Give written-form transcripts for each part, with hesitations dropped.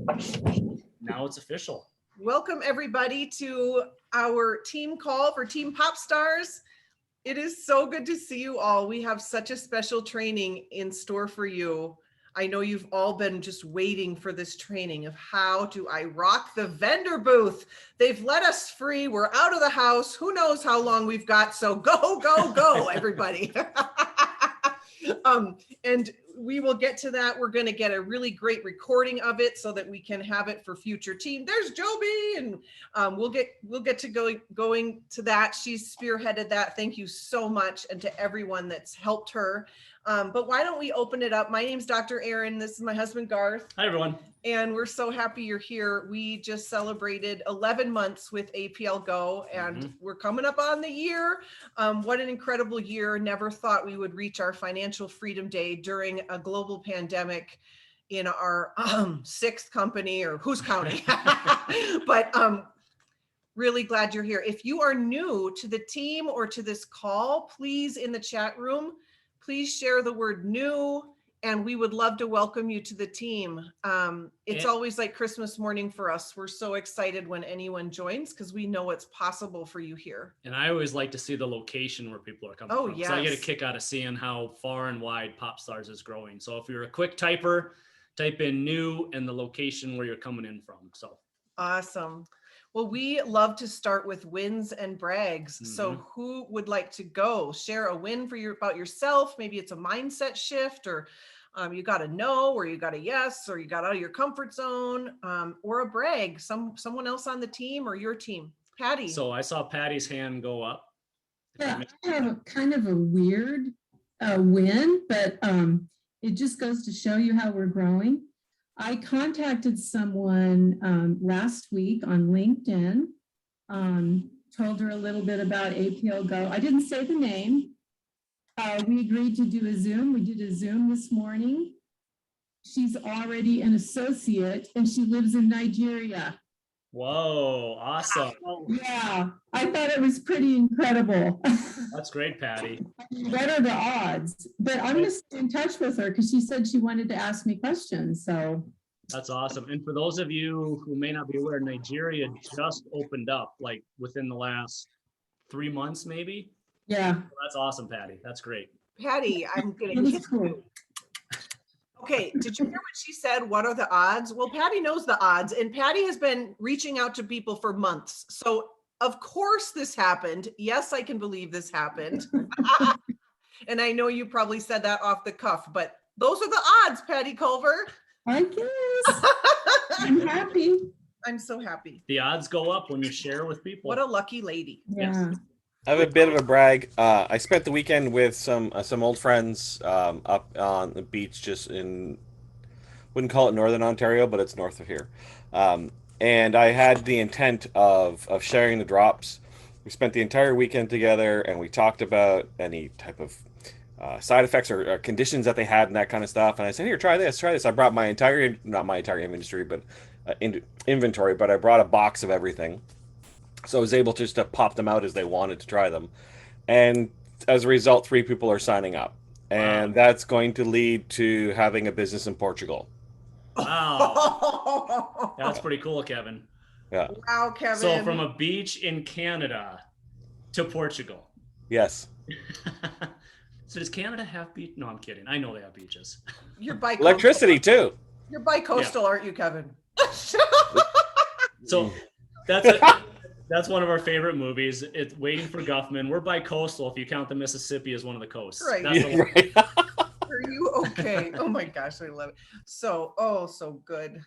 Now it's official. Welcome everybody to our team call for Team Pop Stars. It is so good to see you all. We have such a special training in store for you. I know you've all been just waiting for this training of how do I rock the vendor booth. They've let us free. We're out of the house. Who knows how long we've got. So go, go, go, everybody. And we will get to that. We're going to get a really great recording of it so that we can have it for future team. There's Joby, and we'll get to going to that. She's spearheaded that. Thank you so much, and to everyone that's helped her. But why don't we open it up? My name's Dr. Erin. This is my husband, Garth. Hi, everyone. And we're so happy you're here. We just celebrated 11 months with APL Go, and we're coming up on the year. What an incredible year. Never thought we would reach our financial freedom day during a global pandemic in our sixth company, or who's counting? But really glad you're here. If you are new to the team or to this call, please, in the chat room, please share the word new, and we would love to welcome you to the team. It's always like Christmas morning for us. We're so excited when anyone joins because we know it's possible for you here. And I always like to see the location where people are coming from. Yes. So I get a kick out of seeing how far and wide Pop Stars is growing. So if you're a quick typer, type in new and the location where you're coming in from. So awesome. Well, we love to start with wins and brags. So who would like to go share a win about yourself? Maybe it's a mindset shift, or you got a no, or you got a yes, or you got out of your comfort zone, or a brag, someone else on the team or your team. Patty. So I saw Patty's hand go up. Yeah, I have kind of a weird win, but it just goes to show you how we're growing. I contacted someone last week on LinkedIn, told her a little bit about APL Go. I didn't say the name. We agreed to do a Zoom. We did a Zoom this morning. She's already an associate and she lives in Nigeria. Whoa, awesome. Yeah, I thought it was pretty incredible. That's great, Patty. What are the odds? But I'm going to stay in touch with her because she said she wanted to ask me questions. So that's awesome. And for those of you who may not be aware, Nigeria just opened up like within the last 3 months, maybe. Yeah. So that's awesome, Patty. That's great. Patty, I'm going to hit you. Okay, did you hear what she said? What are the odds? Well, Patty knows the odds, and Patty has been reaching out to people for months. So of course this happened. Yes, I can believe this happened. And I know you probably said that off the cuff, but those are the odds, Patty Culver. I guess. I'm happy. I'm so happy. The odds go up when you share with people. What a lucky lady. Yeah. Yes. I have a bit of a brag. I spent the weekend with some old friends up on the beach, just in, wouldn't call it Northern Ontario, but it's north of here. And I had the intent of sharing the drops. We spent the entire weekend together, and we talked about any type of side effects or conditions that they had and that kind of stuff. And I said, here, try this, try this. I brought my entire, not my entire inventory, but inventory, but I brought a box of everything. So I was able just to pop them out as they wanted to try them. And as a result, 3 people are signing up. And that's going to lead to having a business in Portugal. Wow. That's pretty cool, Kevin. Yeah. Wow, Kevin. So from a beach in Canada to Portugal. Yes. So does Canada have beach? No, I'm kidding. I know they have beaches. You're bi-coastal. Electricity too. You're bi-coastal, aren't you, Kevin? So that's one of our favorite movies. It's Waiting for Guffman. We're bi-coastal if you count the Mississippi as one of the coasts. Right. That's Yeah, right. Are you okay? Oh my gosh, I love it. So good.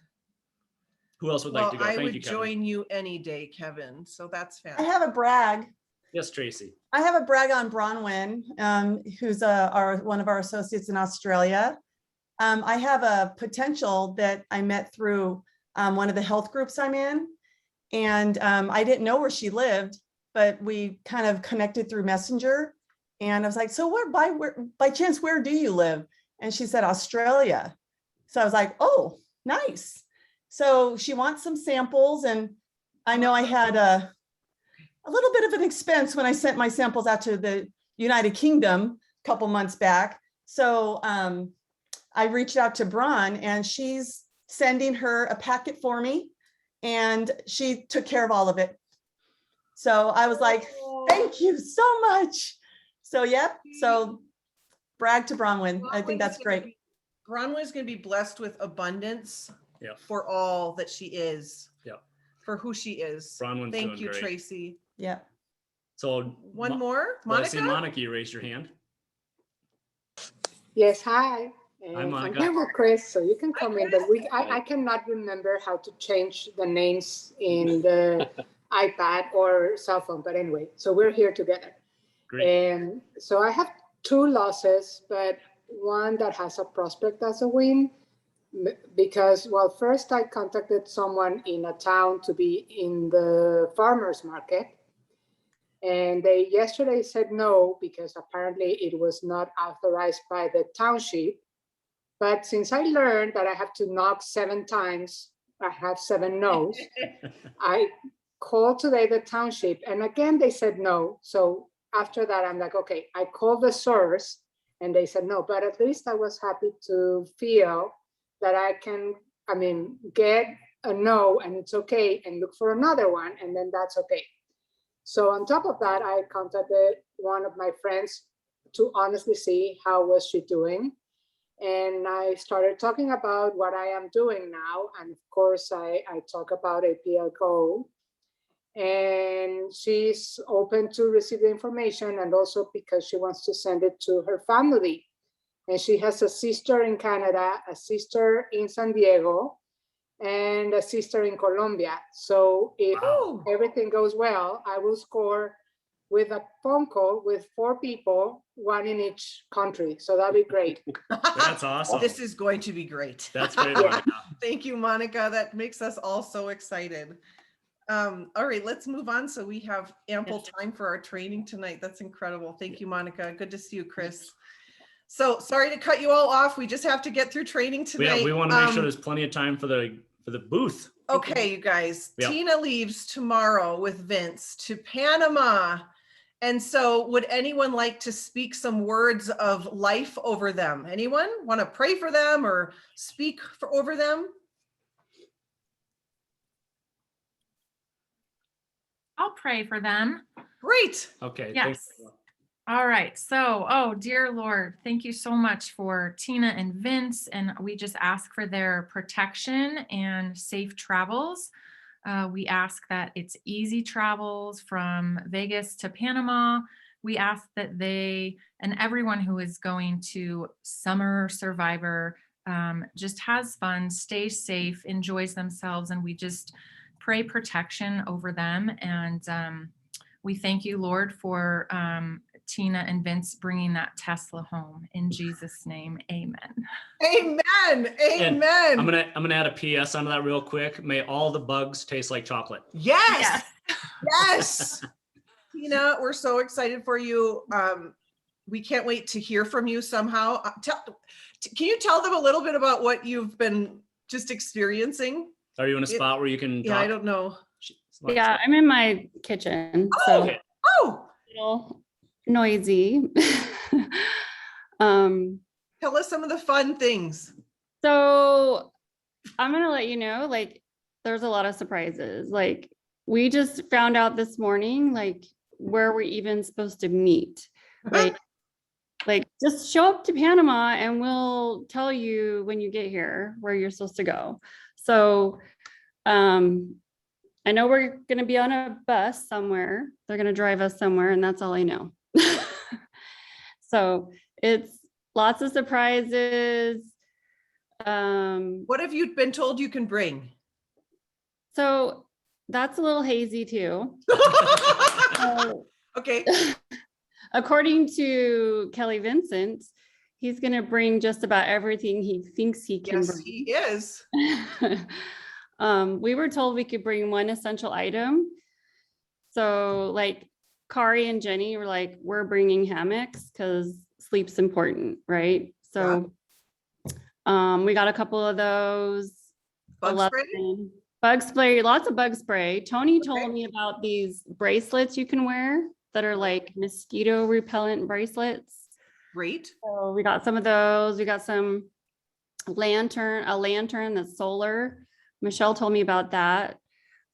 Who else would like to go? I Thank would you, Kevin. join you any day, Kevin. So that's I fantastic. have a brag. Yes, Tracy. I have a brag on Bronwyn, who's one of our associates in Australia. I have a potential that I met through one of the health groups I'm in. And I didn't know where she lived, but we kind of connected through Messenger. And I was like, so by chance, where do you live? And she said, Australia. So I was like, oh, nice. So she wants some samples. And I know I had a little bit of an expense when I sent my samples out to the United Kingdom a couple months back. So I reached out to Bron, and she's sending her a packet for me, and she took care of all of it. So I was like, thank you so much. So, yep. So brag to Bronwyn. I think that's great. Bronwyn is going to be blessed with abundance for all that she is, for who she is. Bronwyn's Thank doing you, great. Tracy. Yeah. So one more, well, I Monica. see Monica, you raised your hand. Yes, hi. Hi, Monica. I'm here with Chris, so you can come in, but I cannot remember how to change the names in the iPad or cell phone, but anyway, so we're here together. Great. And so I have 2 losses, but one that has a prospect as a win, because, well, first I contacted someone in a town to be in the farmer's market, and they yesterday said no, because apparently it was not authorized by the township. But since I learned that I have to knock 7 times, I have 7 no's. I called today the township, and again, they said no. So after that, I'm like, okay, I called the source, and they said no, but at least I was happy to feel that I can, get a no, and it's okay, and look for another one, and then that's okay. So on top of that, I contacted one of my friends to honestly see how was she doing. And I started talking about what I am doing now. And of course, I talk about APL Go. And she's open to receive the information, and also because she wants to send it to her family. And she has a sister in Canada, a sister in San Diego, and a sister in Colombia. So if everything goes well, I will score with a phone call with 4 people, 1 in each country. So that'd be great. That's awesome. This is going to be great. That's great, Monica. Thank you, Monica. That makes us all so excited. All right, let's move on. So we have ample time for our training tonight. That's incredible. Thank you, Monica. Good to see you, Chris. So sorry to cut you all off. We just have to get through training tonight. We want to make sure there's plenty of time for the booth. Okay, you guys. Yep. Tina leaves tomorrow with Vince to Panama. And so would anyone like to speak some words of life over them? Anyone want to pray for them or speak over them? I'll pray for them. Great. Okay. Yes. All right. So, oh, dear Lord, thank you so much for Tina and Vince. And we just ask for their protection and safe travels. We ask that it's easy travels from Vegas to Panama. We ask that they and everyone who is going to Summer Survivor just has fun, stays safe, enjoys themselves. And we just pray protection over them. And we thank you, Lord, for Tina and Vince bringing that Tesla home. In Jesus' name, amen. Amen. Amen. And I'm gonna add a PS onto that real quick. May all the bugs taste like chocolate. Yes. Yes. Tina, we're so excited for you. We can't wait to hear from you somehow. Can you tell them a little bit about what you've been just experiencing? Are you in a spot where you can talk? Yeah, I don't know. Yeah, I'm in my kitchen. Oh, so okay. A little noisy. Tell us some of the fun things. So I'm gonna let you know, like, there's a lot of surprises. Like, we just found out this morning, like, where we're even supposed to meet. Like just show up to Panama and we'll tell you when you get here where you're supposed to go. So I know we're going to be on a bus somewhere. They're going to drive us somewhere, and that's all I know. So it's lots of surprises. What have you been told you can bring? So that's a little hazy too. Okay. According to Kelly Vincent, he's going to bring just about everything he thinks he can bring. Yes, he is. We were told we could bring 1 essential item. So like Kari and Jenny were like, we're bringing hammocks because sleep's important, right? So we got a couple of those. Bug spray? Bug spray, lots of bug spray. Tony told me about these bracelets you can wear that are like mosquito repellent bracelets. Great. So we got some of those. We got some a lantern that's solar. Michelle told me about that.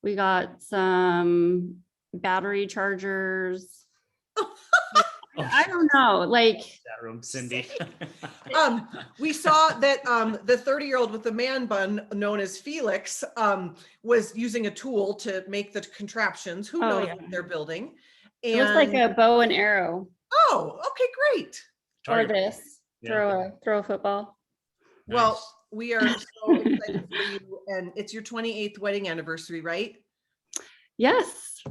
We got some battery chargers. I don't know, like Chat room, Cindy. We saw that the 30-year-old with the man bun known as Felix was using a tool to make the contraptions. Who knows what they're building? it looks like a bow and arrow. Oh, okay, great. Or this, Yeah. throw a football. Well, Nice. we are so excited for you, and it's your 28th wedding anniversary, right? Yes,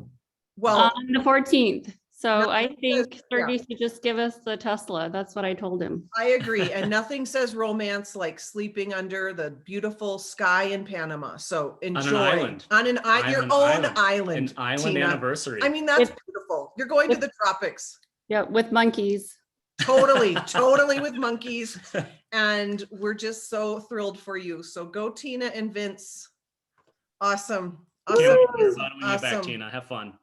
Well, on the 14th. So Nothing I says- think yeah. Sturdy should just give us the Tesla. That's what I told him. I agree. And nothing says romance like sleeping under the beautiful sky in Panama. So enjoy island. on an your own island. An island Tina. anniversary. I mean, that's If- beautiful. You're going to the tropics. Yeah, with monkeys. Totally, totally with monkeys. And we're just so thrilled for you. So go Tina and Vince. Awesome. Can't Awesome. wait when you get back, Awesome. Tina. Have fun.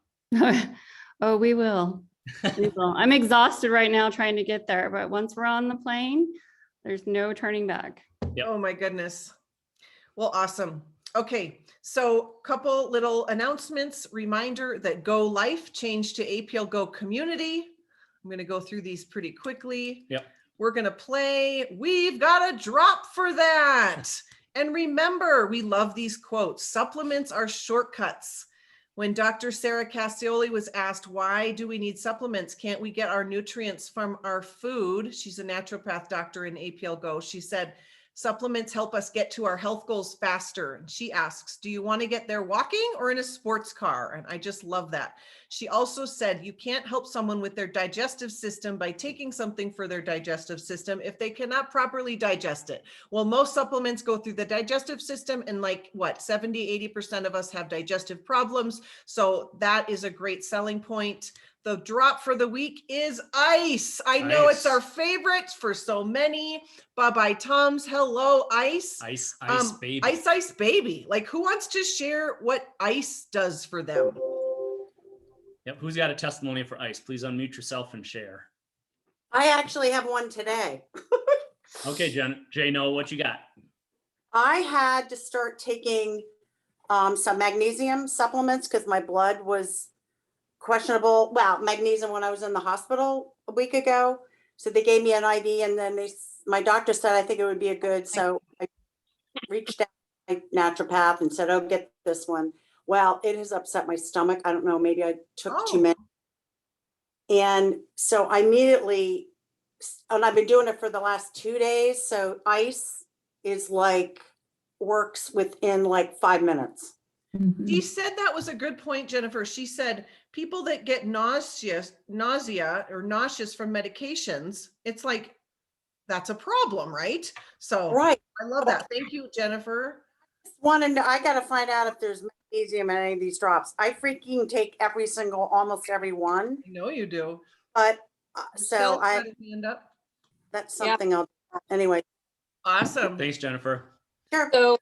Oh, we will. We will. I'm exhausted right now trying to get there, but once we're on the plane, there's no turning back. Yep. Oh my goodness. Well, awesome. Okay, so couple little announcements. Reminder that Go Life changed to APL Go Community. I'm going to go through these pretty quickly. Yep. We're going to play We've Got a Drop for That. And remember, we love these quotes. Supplements are shortcuts. When Dr. Sarah Cassioli was asked, why do we need supplements? Can't we get our nutrients from our food? She's a naturopath doctor in APL Go. She said, supplements help us get to our health goals faster. And she asks, do you want to get there walking or in a sports car? And I just love that. She also said, you can't help someone with their digestive system by taking something for their digestive system if they cannot properly digest it. Well, most supplements go through the digestive system, and like what, 70–80% of us have digestive problems. So that is a great selling point. The drop for the week is ice. I know it's our favorite for so many. Bye-bye Tums. Hello, ice. Ice baby. Ice baby. Like, who wants to share what ice does for them? Yep. Who's got a testimony for ice? Please unmute yourself and share. I actually have one today. Okay, Jay, what you got? I had to start taking some magnesium supplements because my blood was questionable. Well, magnesium when I was in the hospital a week ago. So they gave me an IV, and then my doctor said, I think it would be a good. So I reached out to my naturopath and said, oh, get this one. Well, it has upset my stomach. I don't know, maybe I took too many. And so I immediately, and I've been doing it for the last 2 days. So ice is like, works within like 5 minutes. She said that was a good point, Jennifer. She said people that get nausea or nauseous from medications, it's like, that's a problem, right? So Right. I love that. Thank you, Jennifer. I got to find out if there's magnesium in any of these drops. I freaking take almost every one. I know you do. But Michelle's got her hand up. that's something else. Anyway. Awesome. Thanks, Jennifer. Sure. So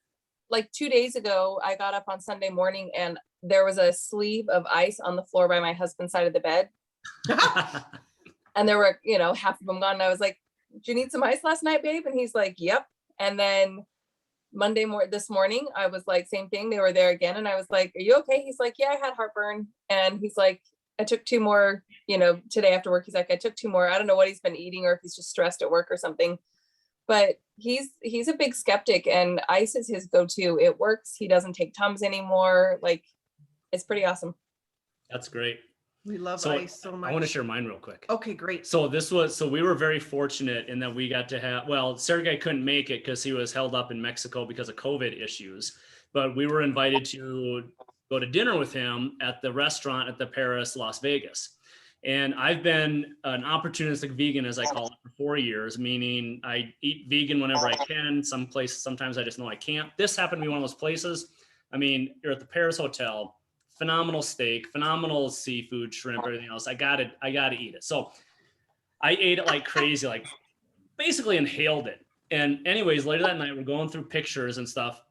like 2 days ago, I got up on Sunday morning and there was a sleeve of ice on the floor by my husband's side of the bed. And there were, half of them gone. And I was like, did you need some ice last night, babe? And he's like, yep. And then this morning, I was like, same thing. They were there again. And I was like, are you okay? He's like, yeah, I had heartburn. And he's like, I took 2 more, today after work. He's like, I took 2 more. I don't know what he's been eating or if he's just stressed at work or something. But he's a big skeptic, and ice is his go-to. It works. He doesn't take Tums anymore. Like, it's pretty awesome. That's great. We love So ice so much. I want to share mine real quick. Okay, great. So we were very fortunate in that we got to have, Sergey couldn't make it because he was held up in Mexico because of COVID issues, but we were invited to go to dinner with him at the restaurant at the Paris, Las Vegas. And I've been an opportunistic vegan, as I call it, for 4 years, meaning I eat vegan whenever I can. Sometimes I just know I can't. This happened to be one of those places. I mean, you're at the Paris Hotel, phenomenal steak, phenomenal seafood, shrimp, everything else. I gotta eat it. So I ate it like crazy, like basically inhaled it. And anyways, later that night, we're going through pictures and stuff,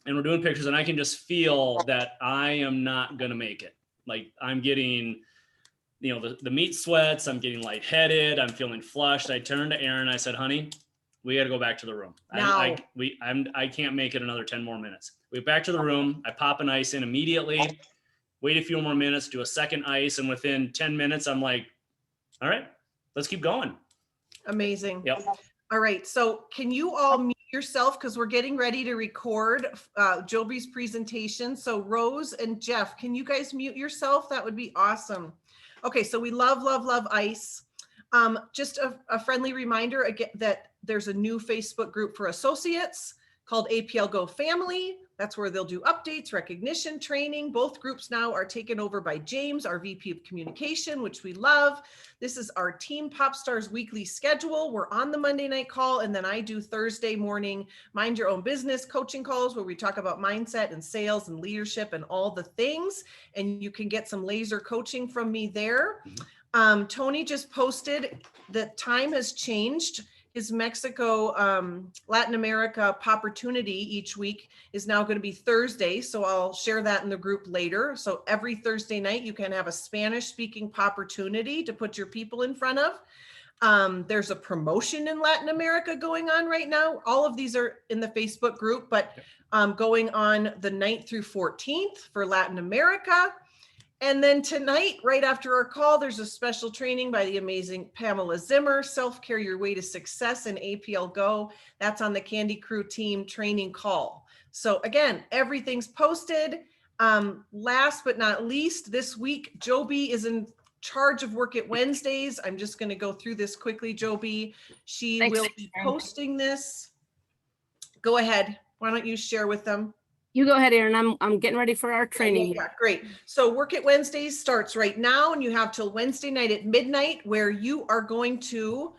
and we're doing pictures, and I can just feel that I am not gonna make it. Like, I'm getting, the meat sweats, I'm getting lightheaded, I'm feeling flushed. I turned to Erin, I said, honey, we got to go back to the room. Now. I can't make it another 10 more minutes. We back to the room. I pop an ice in immediately, wait a few more minutes, do a second ice. And within 10 minutes, I'm like, all right, let's keep going. Amazing. Yep. All right. So can you all mute yourself? Because we're getting ready to record Joby's presentation. So Rose and Jeff, can you guys mute yourself? That would be awesome. Okay. So we love, love, love ice. Just a friendly reminder again that there's a new Facebook group for associates called APL Go Family. That's where they'll do updates, recognition, training. Both groups now are taken over by James, our VP of Communication, which we love. This is our Team Popstars weekly schedule. We're on the Monday night call, and then I do Thursday morning Mind Your Own Business coaching calls where we talk about mindset and sales and leadership and all the things. And you can get some laser coaching from me there. Tony just posted that time has changed. His Mexico, Latin America opportunity each week is now going to be Thursday. So I'll share that in the group later. So every Thursday night, you can have a Spanish speaking opportunity to put your people in front of. There's a promotion in Latin America going on right now. All of these are in the Facebook group, but going on the 9th through 14th for Latin America. And then tonight, right after our call, there's a special training by the amazing Pamela Zimmer, Self-Care Your Way to Success in APL Go. That's on the Candy Crew team training call. So again, everything's posted. Last but not least, this week, Joby is in charge of Work It Wednesdays. I'm just going to go through this quickly, Joby. She will be posting this. Go ahead. Why don't you share with them? You go ahead, Erin. I'm getting ready for our training. Yeah, great. So Work It Wednesdays starts right now, and you have till Wednesday night at midnight where you are going to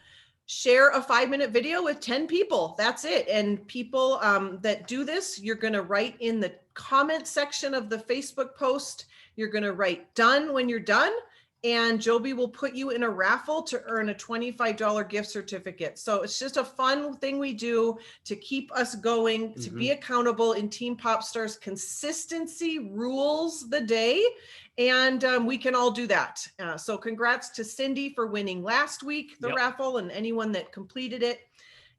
share a 5-minute video with 10 people. That's it. And people that do this, you're going to write in the comment section of the Facebook post. You're going to write done when you're done. And Joby will put you in a raffle to earn a $25 gift certificate. So it's just a fun thing we do to keep us going, to be accountable in Team Popstars. Consistency rules the day, and we can all do that. So congrats to Cindy for winning last week, the raffle, and anyone that completed it.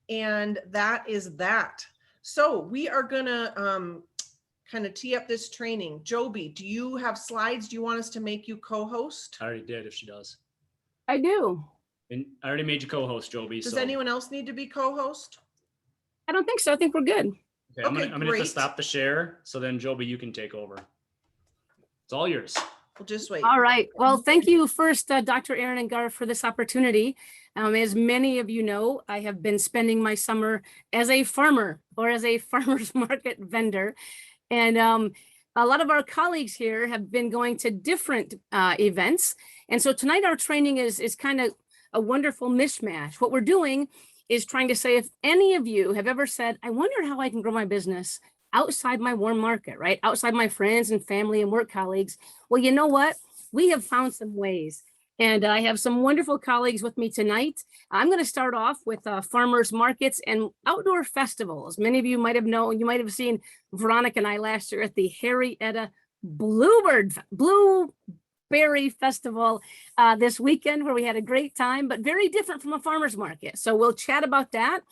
And that is that. So we are gonna kind of tee up this training. Joby, do you have slides? Do you want us to make you co-host? I already did if she does. I do. And I already made you co-host, Joby. Does anyone else need to be co-host? I don't think so. I think we're good. Okay, I'm gonna have to stop the share. So then Joby, you can take over. It's all yours. We'll just wait. All right. Well, thank you first, Dr. Erin and Garth, for this opportunity. As many of you know, I have been spending my summer as a farmer or as a farmer's market vendor. And a lot of our colleagues here have been going to different events. And so tonight our training is kind of a wonderful mishmash. What we're doing is trying to say, if any of you have ever said, I wonder how I can grow my business outside my warm market, right? Outside my friends and family and work colleagues. Well, you know what? We have found some ways. And I have some wonderful colleagues with me tonight. I'm going to start off with farmers markets and outdoor festivals. Many of you might have known, you might have seen Veronica and I last year at the Harrietta Blueberry Festival this weekend, where we had a great time, but very different from a farmer's market. So we'll chat about that.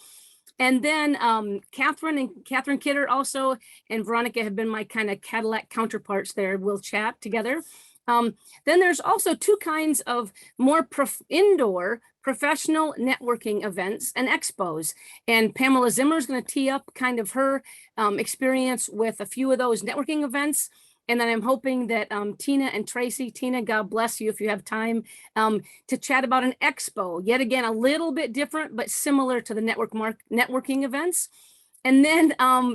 And then Catherine Kidder also, and Veronica have been my kind of Cadillac counterparts there. We'll chat together. Then there's also two kinds of more indoor professional networking events and expos. And Pamela Zimmer is going to tee up kind of her experience with a few of those networking events. And then I'm hoping that Tina and Tracy, Tina, God bless you if you have time, to chat about an expo. Yet again, a little bit different, but similar to the networking events. And then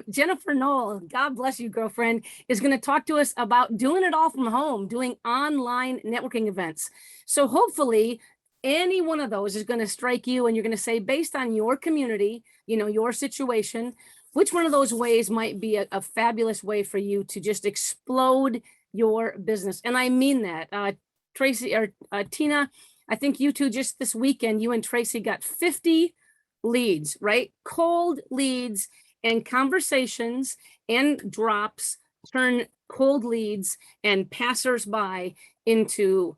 Jennifer Knoll, God bless you, girlfriend, is going to talk to us about doing it all from home, doing online networking events. So hopefully any one of those is going to strike you, and you're going to say, based on your community, you know, your situation, which one of those ways might be a fabulous way for you to just explode your business. And I mean that. Tracy or Tina, I think you two just this weekend, you and Tracy got 50 leads, right? Cold leads and conversations and drops turn cold leads and passersby into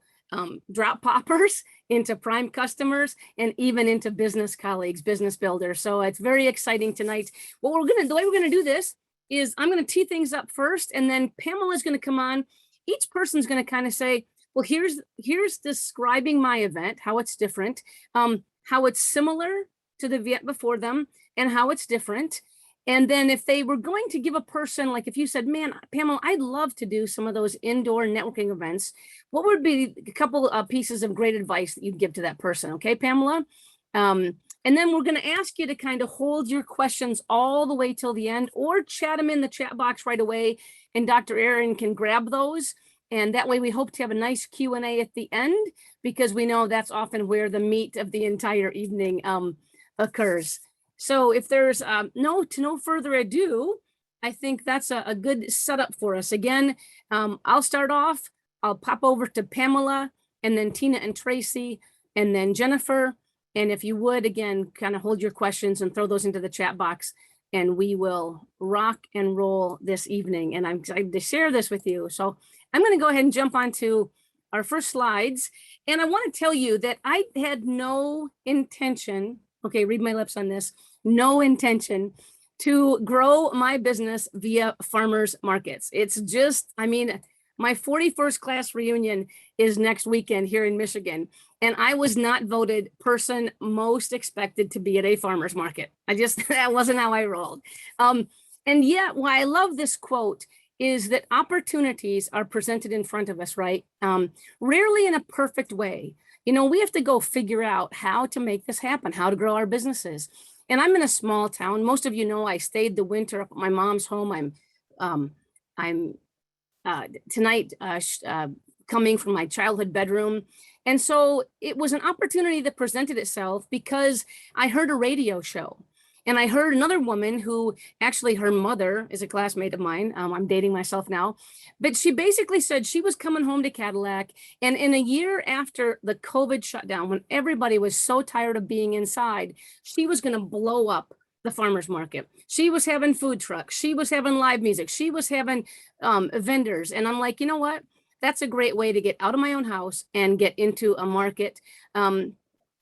drop poppers into prime customers, and even into business colleagues, business builders. So it's very exciting tonight. The way we're gonna do this is I'm gonna tee things up first, and then Pamela's gonna come on. Each person's gonna kind of say, well, here's describing my event, how it's different, how it's similar to the event before them, and how it's different. And then if they were going to give a person, like if you said, man, Pamela, I'd love to do some of those indoor networking events, what would be a couple of pieces of great advice that you'd give to that person? Okay, Pamela? And then we're going to ask you to kind of hold your questions all the way till the end, or chat them in the chat box right away, and Dr. Erin can grab those. And that way we hope to have a nice Q&A at the end, because we know that's often where the meat of the entire evening occurs. So if there's no further ado, I think that's a good setup for us. Again, I'll start off, I'll pop over to Pamela, and then Tina and Tracy, and then Jennifer. And if you would, again, kind of hold your questions and throw those into the chat box, and we will rock and roll this evening. And I'm excited to share this with you. So I'm going to go ahead and jump onto our first slides. And I want to tell you that I had no intention, okay, read my lips on this, no intention to grow my business via farmers markets. It's just, I mean, my 41st class reunion is next weekend here in Michigan, and I was not voted person most expected to be at a farmer's market. That wasn't how I rolled. And yet, why I love this quote is that opportunities are presented in front of us, right? Rarely in a perfect way. You know, we have to go figure out how to make this happen, how to grow our businesses. And I'm in a small town. Most of you know I stayed the winter up at my mom's home. I'm tonight coming from my childhood bedroom. And so it was an opportunity that presented itself because I heard a radio show. And I heard another woman who actually, her mother is a classmate of mine. I'm dating myself now, but she basically said she was coming home to Cadillac. And in a year after the COVID shutdown, when everybody was so tired of being inside, she was going to blow up the farmer's market. She was having food trucks. She was having live music. She was having vendors. And I'm like, you know what? That's a great way to get out of my own house and get into a market.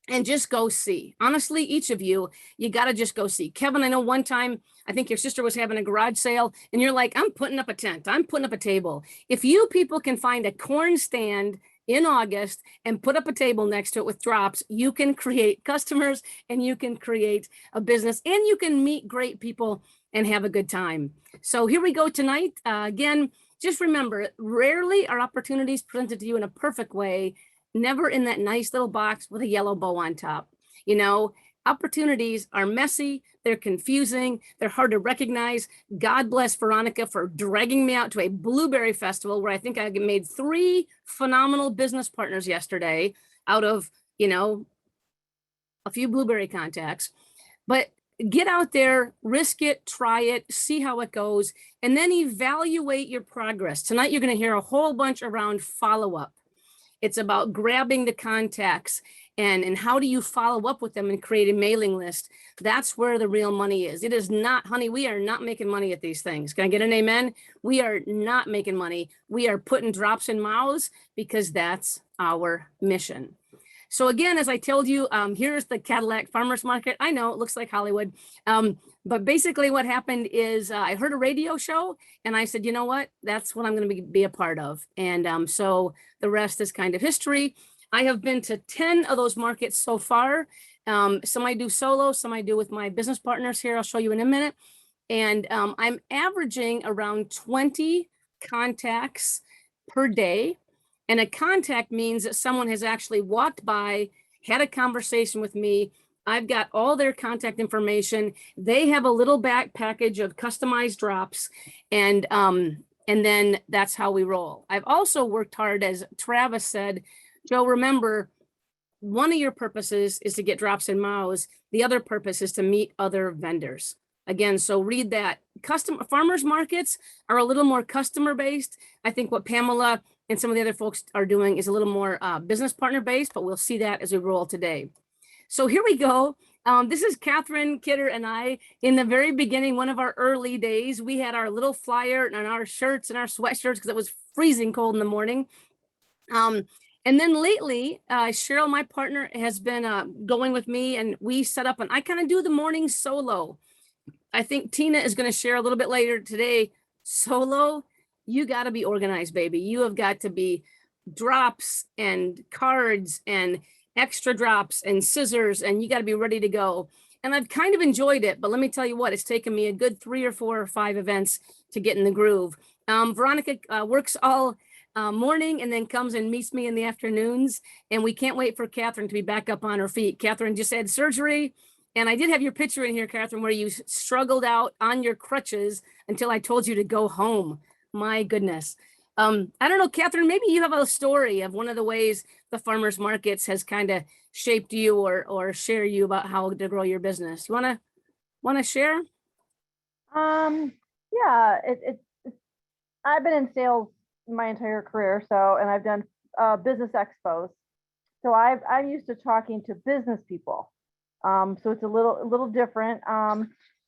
And just go see. Honestly, each of you got to just go see. Kevin, I know one time, I think your sister was having a garage sale, and you're like, I'm putting up a tent. I'm putting up a table. If you people can find a corn stand in August and put up a table next to it with drops, you can create customers, and you can create a business, and you can meet great people and have a good time. So here we go tonight. Again, just remember, rarely are opportunities presented to you in a perfect way. Never in that nice little box with a yellow bow on top. You know, opportunities are messy, they're confusing, they're hard to recognize. God bless Veronica for dragging me out to a blueberry festival where I think I made 3 phenomenal business partners yesterday out of, you know, a few blueberry contacts. But get out there, risk it, try it, see how it goes, and then evaluate your progress. Tonight, you're going to hear a whole bunch around follow-up. It's about grabbing the contacts and how do you follow up with them and create a mailing list. That's where the real money is. It is not, honey, we are not making money at these things. Can I get an amen? We are not making money. We are putting drops in mouths because that's our mission. So again, as I told you, here's the Cadillac Farmers Market. I know it looks like Hollywood, but basically what happened is I heard a radio show and I said, you know what, that's what I'm going to be a part of. And so the rest is kind of history. I have been to 10 of those markets so far. Some I do solo, some I do with my business partners here. I'll show you in a minute. And I'm averaging around 20 contacts per day. And a contact means that someone has actually walked by, had a conversation with me. I've got all their contact information. They have a little back package of customized drops. And then that's how we roll. I've also worked hard, as Travis said, Joe, remember, one of your purposes is to get drops in mouths. The other purpose is to meet other vendors. Again, so read that. Farmers markets are a little more customer based. I think what Pamela and some of the other folks are doing is a little more business partner based, but we'll see that as we roll today. So here we go. This is Catherine Kidder and I in the very beginning, one of our early days. We had our little flyer and our shirts and our sweatshirts because it was freezing cold in the morning. And then lately, Cheryl, my partner, has been going with me, and we set up, and I kind of do the morning solo. I think Tina is going to share a little bit later today. Solo, you got to be organized, baby. You have got to be drops and cards and extra drops and scissors, and you got to be ready to go. And I've kind of enjoyed it, but let me tell you what, it's taken me a good 3 or 4 or 5 events to get in the groove. Veronica works all morning and then comes and meets me in the afternoons. And we can't wait for Catherine to be back up on her feet. Catherine just had surgery. And I did have your picture in here, Catherine, where you struggled out on your crutches until I told you to go home. My goodness. I don't know, Catherine, maybe you have a story of one of the ways the farmers markets has kind of shaped you or share you about how to grow your business. You wanna share? Yeah, I've been in sales my entire career, and I've done business expos. So I'm used to talking to business people. So it's a little different.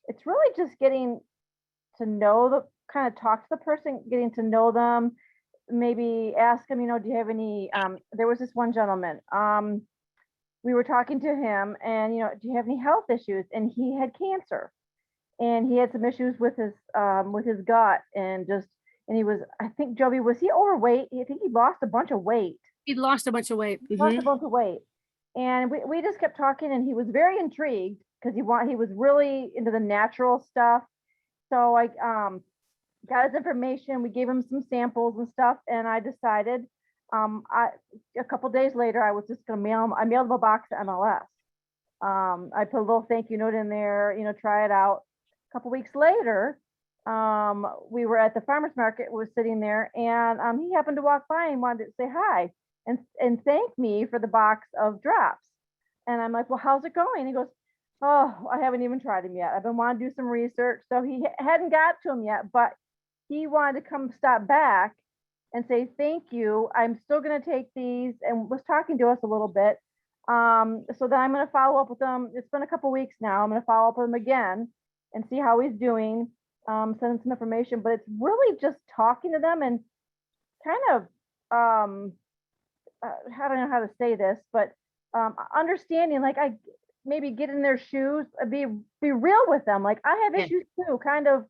It's really just getting to know kind of talk to the person, getting to know them, maybe ask them, do you have any, there was this one gentleman, we were talking to him and, do you have any health issues? And he had cancer and he had some issues with his gut and he was, I think, Joby, was he overweight? I think he lost a bunch of weight. He lost a bunch of weight. Lost a bunch of weight. And we just kept talking and he was very intrigued because he was really into the natural stuff. So I got his information. We gave him some samples and stuff. And I decided a couple days later, I was just going to I mailed him a box of MLS. I put a little thank you note in there, try it out. A couple weeks later, we were at the farmer's market, was sitting there and he happened to walk by and wanted to say hi and thank me for the box of drops. And I'm like, well, how's it going? He goes, oh, I haven't even tried them yet. I've been wanting to do some research. So he hadn't got to them yet, but he wanted to come stop back and say, thank you. I'm still going to take these, and was talking to us a little bit. So then I'm going to follow up with him. It's been a couple weeks now. I'm going to follow up with him again and see how he's doing, send him some information, but it's really just talking to them and kind of, I don't know how to say this, but understanding, like I maybe get in their shoes, be real with them. Like I have issues too, kind of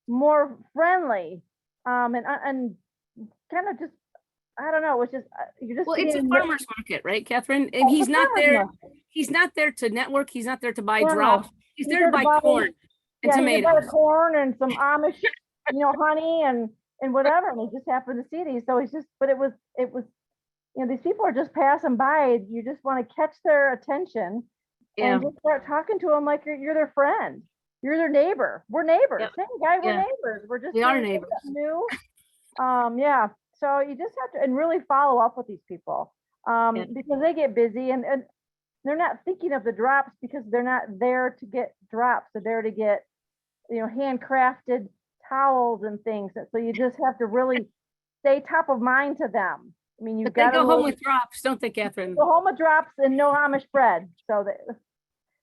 more friendly, and kind of just, I don't know. It's just, you're just. Well, it's a farmer's market, right, Catherine? And he's not there. He's not there to network. He's not there to buy drops. He's there to buy corn and tomatoes. He's corn and some Amish, honey and whatever. And he just happened to see these. So he's just, but it was, these people are just passing by. You just want to catch their attention and just start talking to them like you're their friend. You're their neighbor. We're neighbors. Same guy, we're neighbors. We're just neighbors. New. So you just have to and really follow up with these people because they get busy and they're not thinking of the drops because they're not there to get drops. They're there to get, handcrafted towels and things. So you just have to really stay top of mind to them. I mean, you've got to go home with drops, don't they, Catherine? Go home with drops and no Amish bread. So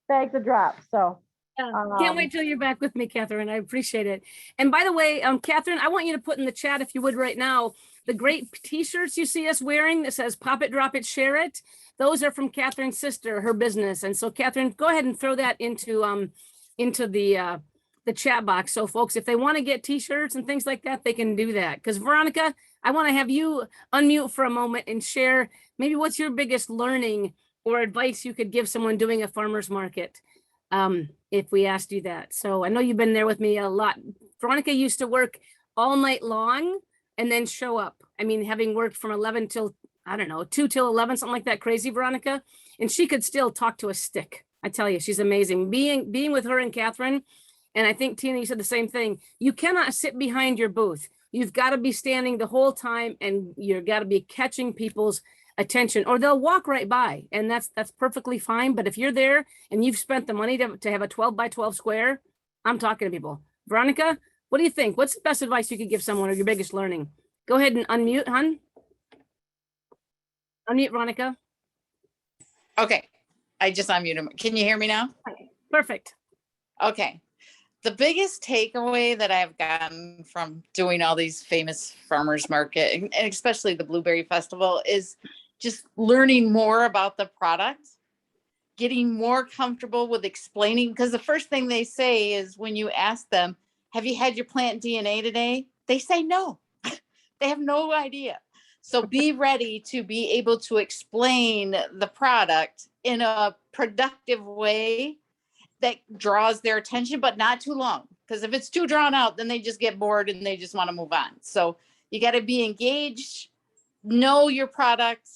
bags of drops. So. Can't wait till you're back with me, Catherine. I appreciate it. And by the way, Catherine, I want you to put in the chat, if you would right now, the great t-shirts you see us wearing that says pop it, drop it, share it. Those are from Catherine's sister, her business. And so Catherine, go ahead and throw that into the chat box. So folks, if they want to get t-shirts and things like that, they can do that. Because Veronica, I want to have you unmute for a moment and share maybe what's your biggest learning or advice you could give someone doing a farmer's market. If we asked you that. So I know you've been there with me a lot. Veronica used to work all night long and then show up. I mean, having worked from 11 till, 2 till 11, something like that. Crazy, Veronica. And she could still talk to a stick. I tell you, she's amazing. Being with her and Catherine, and I think Tina, you said the same thing. You cannot sit behind your booth. You've got to be standing the whole time and you've got to be catching people's attention or they'll walk right by, and that's perfectly fine. But if you're there and you've spent the money to have a 12 by 12 square, I'm talking to people. Veronica, what do you think? What's the best advice you could give someone or your biggest learning? Go ahead and unmute, hon. Unmute, Veronica. Okay, I just unmuted him. Can you hear me now? Perfect. Okay. The biggest takeaway that I've gotten from doing all these famous farmers market and especially the Blueberry Festival is just learning more about the product, getting more comfortable with explaining, because the first thing they say is when you ask them, have you had your plant DNA today? They say no. They have no idea. So be ready to be able to explain the product in a productive way that draws their attention, but not too long. Because if it's too drawn out, then they just get bored and they just want to move on. So you got to be engaged, know your product,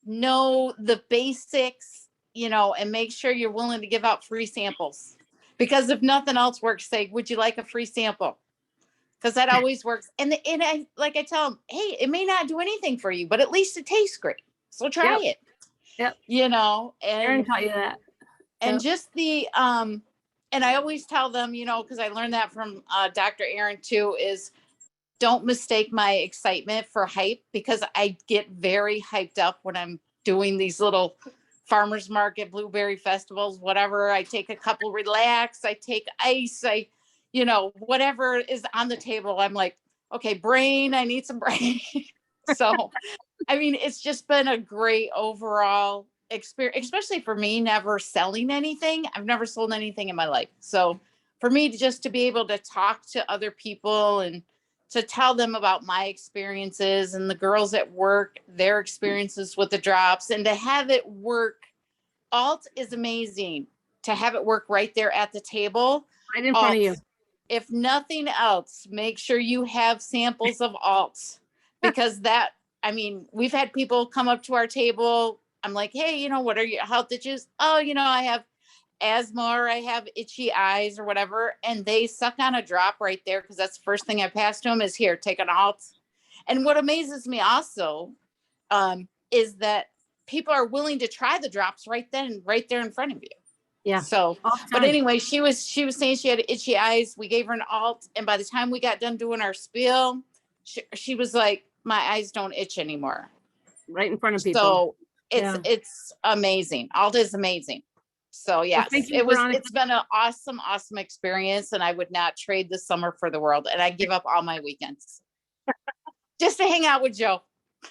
know the basics, you know, and make sure you're willing to give out free samples. Because if nothing else works, say, would you like a free sample? Because that always works. And I tell them, hey, it may not do anything for you, but at least it tastes great. So try it. Yep. You know, Erin and taught you that. and Yep. just the and I always tell them, you know, because I learned that from Dr. Erin too, is don't mistake my excitement for hype, because I get very hyped up when I'm doing these little farmers market, blueberry festivals, whatever. I take a couple relax, I take ice, you know, whatever is on the table. I'm like, okay, brain, I need some brain. So, I mean, it's just been a great overall experience, especially for me, never selling anything. I've never sold anything in my life. So for me to be able to talk to other people and to tell them about my experiences and the girls at work, their experiences with the drops, and to have it work. Alt is amazing to have it work right there at the table. Right in front of you. If nothing else, make sure you have samples of alts, because I mean, we've had people come up to our table. I'm like, hey, you know, what are your health issues? Oh, you know, I have asthma, or I have itchy eyes or whatever. And they suck on a drop right there, because that's the first thing I pass to them is, here, take an alt. And what amazes me also is that people are willing to try the drops right then, right there in front of you. Yeah. So, but anyway, she was saying she had itchy eyes. We gave her an alt, and by the time we got done doing our spiel, she was like, my eyes don't itch anymore. Right in front of people. So it's amazing. Alt is amazing. So yes, thank you, Veronica. it's been an awesome experience, and I would not trade this summer for the world. And I give up all my weekends just to hang out with Joe.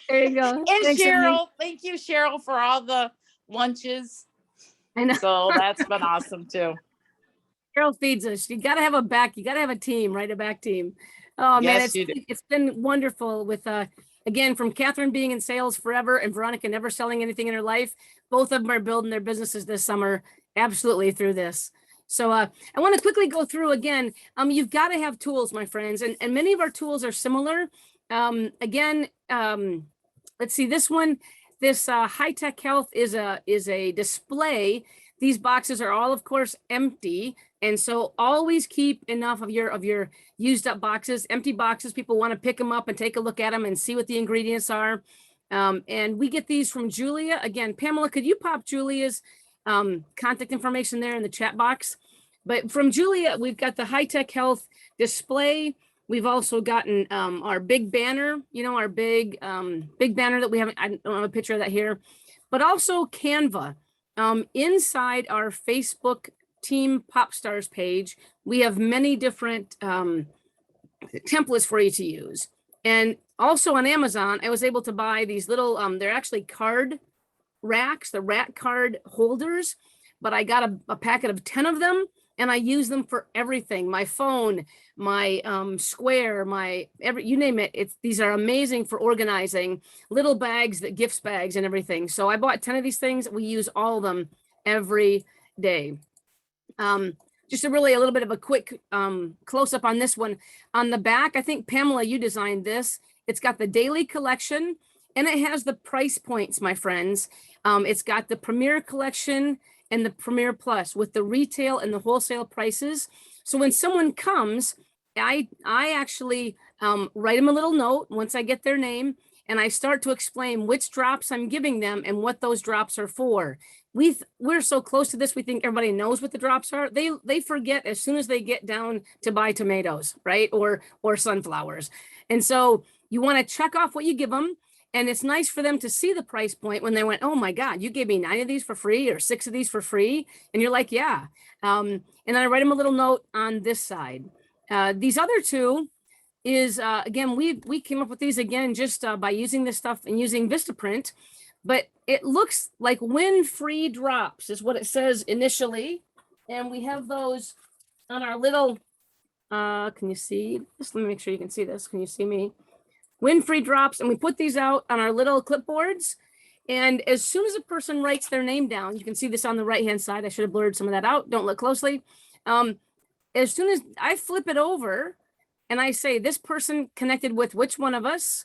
There you go. And Thanks, Cheryl, Emily. thank you, Cheryl, for all the lunches. I know. So that's been awesome too. Cheryl feeds us. You got to have a team, right? A back team. Oh man, Yes, you do. it's been wonderful with, again, from Catherine being in sales forever and Veronica never selling anything in her life. Both of them are building their businesses this summer, absolutely, through this. So I want to quickly go through again. You've got to have tools, my friends, and many of our tools are similar. Again, let's see, this High Tech Health is a display. These boxes are all, of course, empty. And so always keep enough of your used up boxes, empty boxes. People want to pick them up and take a look at them and see what the ingredients are. And we get these from Julia. Again, Pamela, could you pop Julia's contact information there in the chat box? But from Julia, we've got the High Tech Health display. We've also gotten our big banner, you know, our big banner that we haven't, I don't have a picture of that here, but also Canva. Inside our Facebook Team Popstars page, we have many different templates for you to use. And also on Amazon, I was able to buy these little, they're actually card racks, the rat card holders, but I got a packet of 10 of them, and I use them for everything. My phone, my square, you name it. These are amazing for organizing little bags, gifts bags and everything. So I bought 10 of these things. We use all of them every day. Just a little bit of a quick close up on this one. On the back, I think, Pamela, you designed this. It's got the daily collection, and it has the price points, my friends. It's got the Premier collection and the Premier Plus with the retail and the wholesale prices. So when someone comes, I actually write them a little note once I get their name, and I start to explain which drops I'm giving them and what those drops are for. We're so close to this, we think everybody knows what the drops are. They forget as soon as they get down to buy tomatoes, right? Or sunflowers. And so you want to check off what you give them. And it's nice for them to see the price point when they went, oh my God, you gave me 9 of these for free or 6 of these for free. And you're like, yeah. And then I write them a little note on this side. These other two is, again, we came up with these again, just by using this stuff and using Vistaprint. but it looks like win-free drops is what it says initially. And we have those on our little, can you see? Just let me make sure you can see this. Can you see me? Win-free drops. And we put these out on our little clipboards. And as soon as a person writes their name down, you can see this on the right-hand side. I should have blurred some of that out. Don't look closely. As soon as I flip it over and I say this person connected with which one of us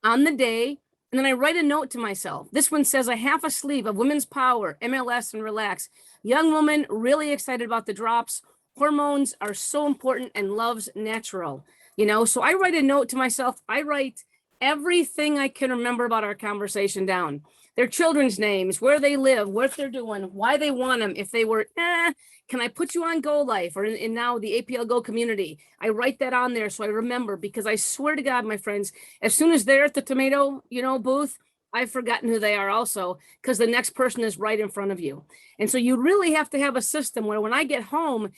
on the day, and then I write a note to myself. This one says a half a sleeve of Women's Power, MLS and Relax. Young woman, really excited about the drops. Hormones are so important and loves natural. You know, so I write a note to myself. I write everything I can remember about our conversation down. Their children's names, where they live, what they're doing, why they want them. If they were, can I put you on Go Life or in now the APL Go community? I write that on there so I remember, because I swear to God, my friends, as soon as they're at the tomato, booth, I've forgotten who they are also, because the next person is right in front of you. And so you really have to have a system where when I get home,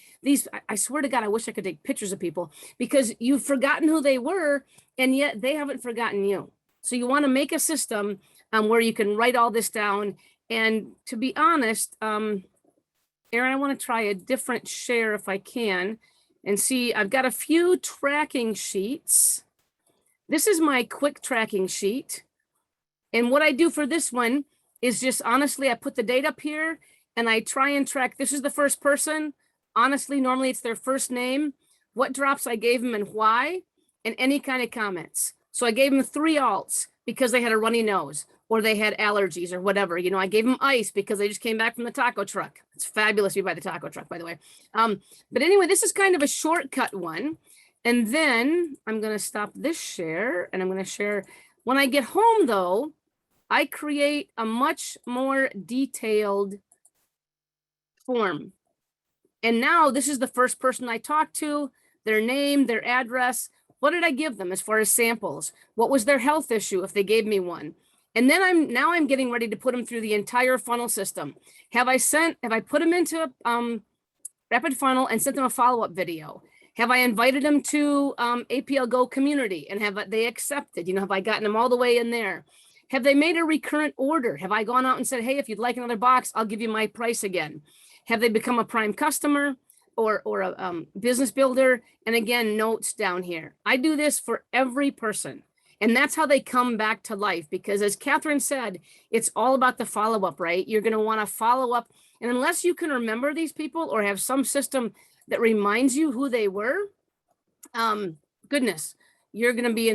I swear to God, I wish I could take pictures of people, because you've forgotten who they were and yet they haven't forgotten you. So you want to make a system where you can write all this down. And to be honest, Erin, I want to try a different share if I can and see. I've got a few tracking sheets. This is my quick tracking sheet. And what I do for this one is just honestly, I put the date up here and I try and track. This is the first person. Honestly, normally it's their first name, what drops I gave them and why, and any kind of comments. So I gave them 3 alts because they had a runny nose or they had allergies or whatever. I gave them ice because they just came back from the taco truck. It's fabulous to be by the taco truck, by the way. But anyway, this is kind of a shortcut one. And then I'm going to stop this share and I'm going to share. When I get home though, I create a much more detailed form. And now this is the first person I talked to, their name, their address. What did I give them as far as samples? What was their health issue if they gave me one? And then I'm getting ready to put them through the entire funnel system. Have I put them into Rapid Funnel and sent them a follow-up video? Have I invited them to APL Go community and have they accepted? Have I gotten them all the way in there? Have they made a recurrent order? Have I gone out and said, hey, if you'd like another box, I'll give you my price again? Have they become a prime customer or a business builder? And again, notes down here. I do this for every person. And that's how they come back to life. Because as Catherine said, it's all about the follow-up, right? You're going to want to follow up. And unless you can remember these people or have some system that reminds you who they were, goodness, you're going to be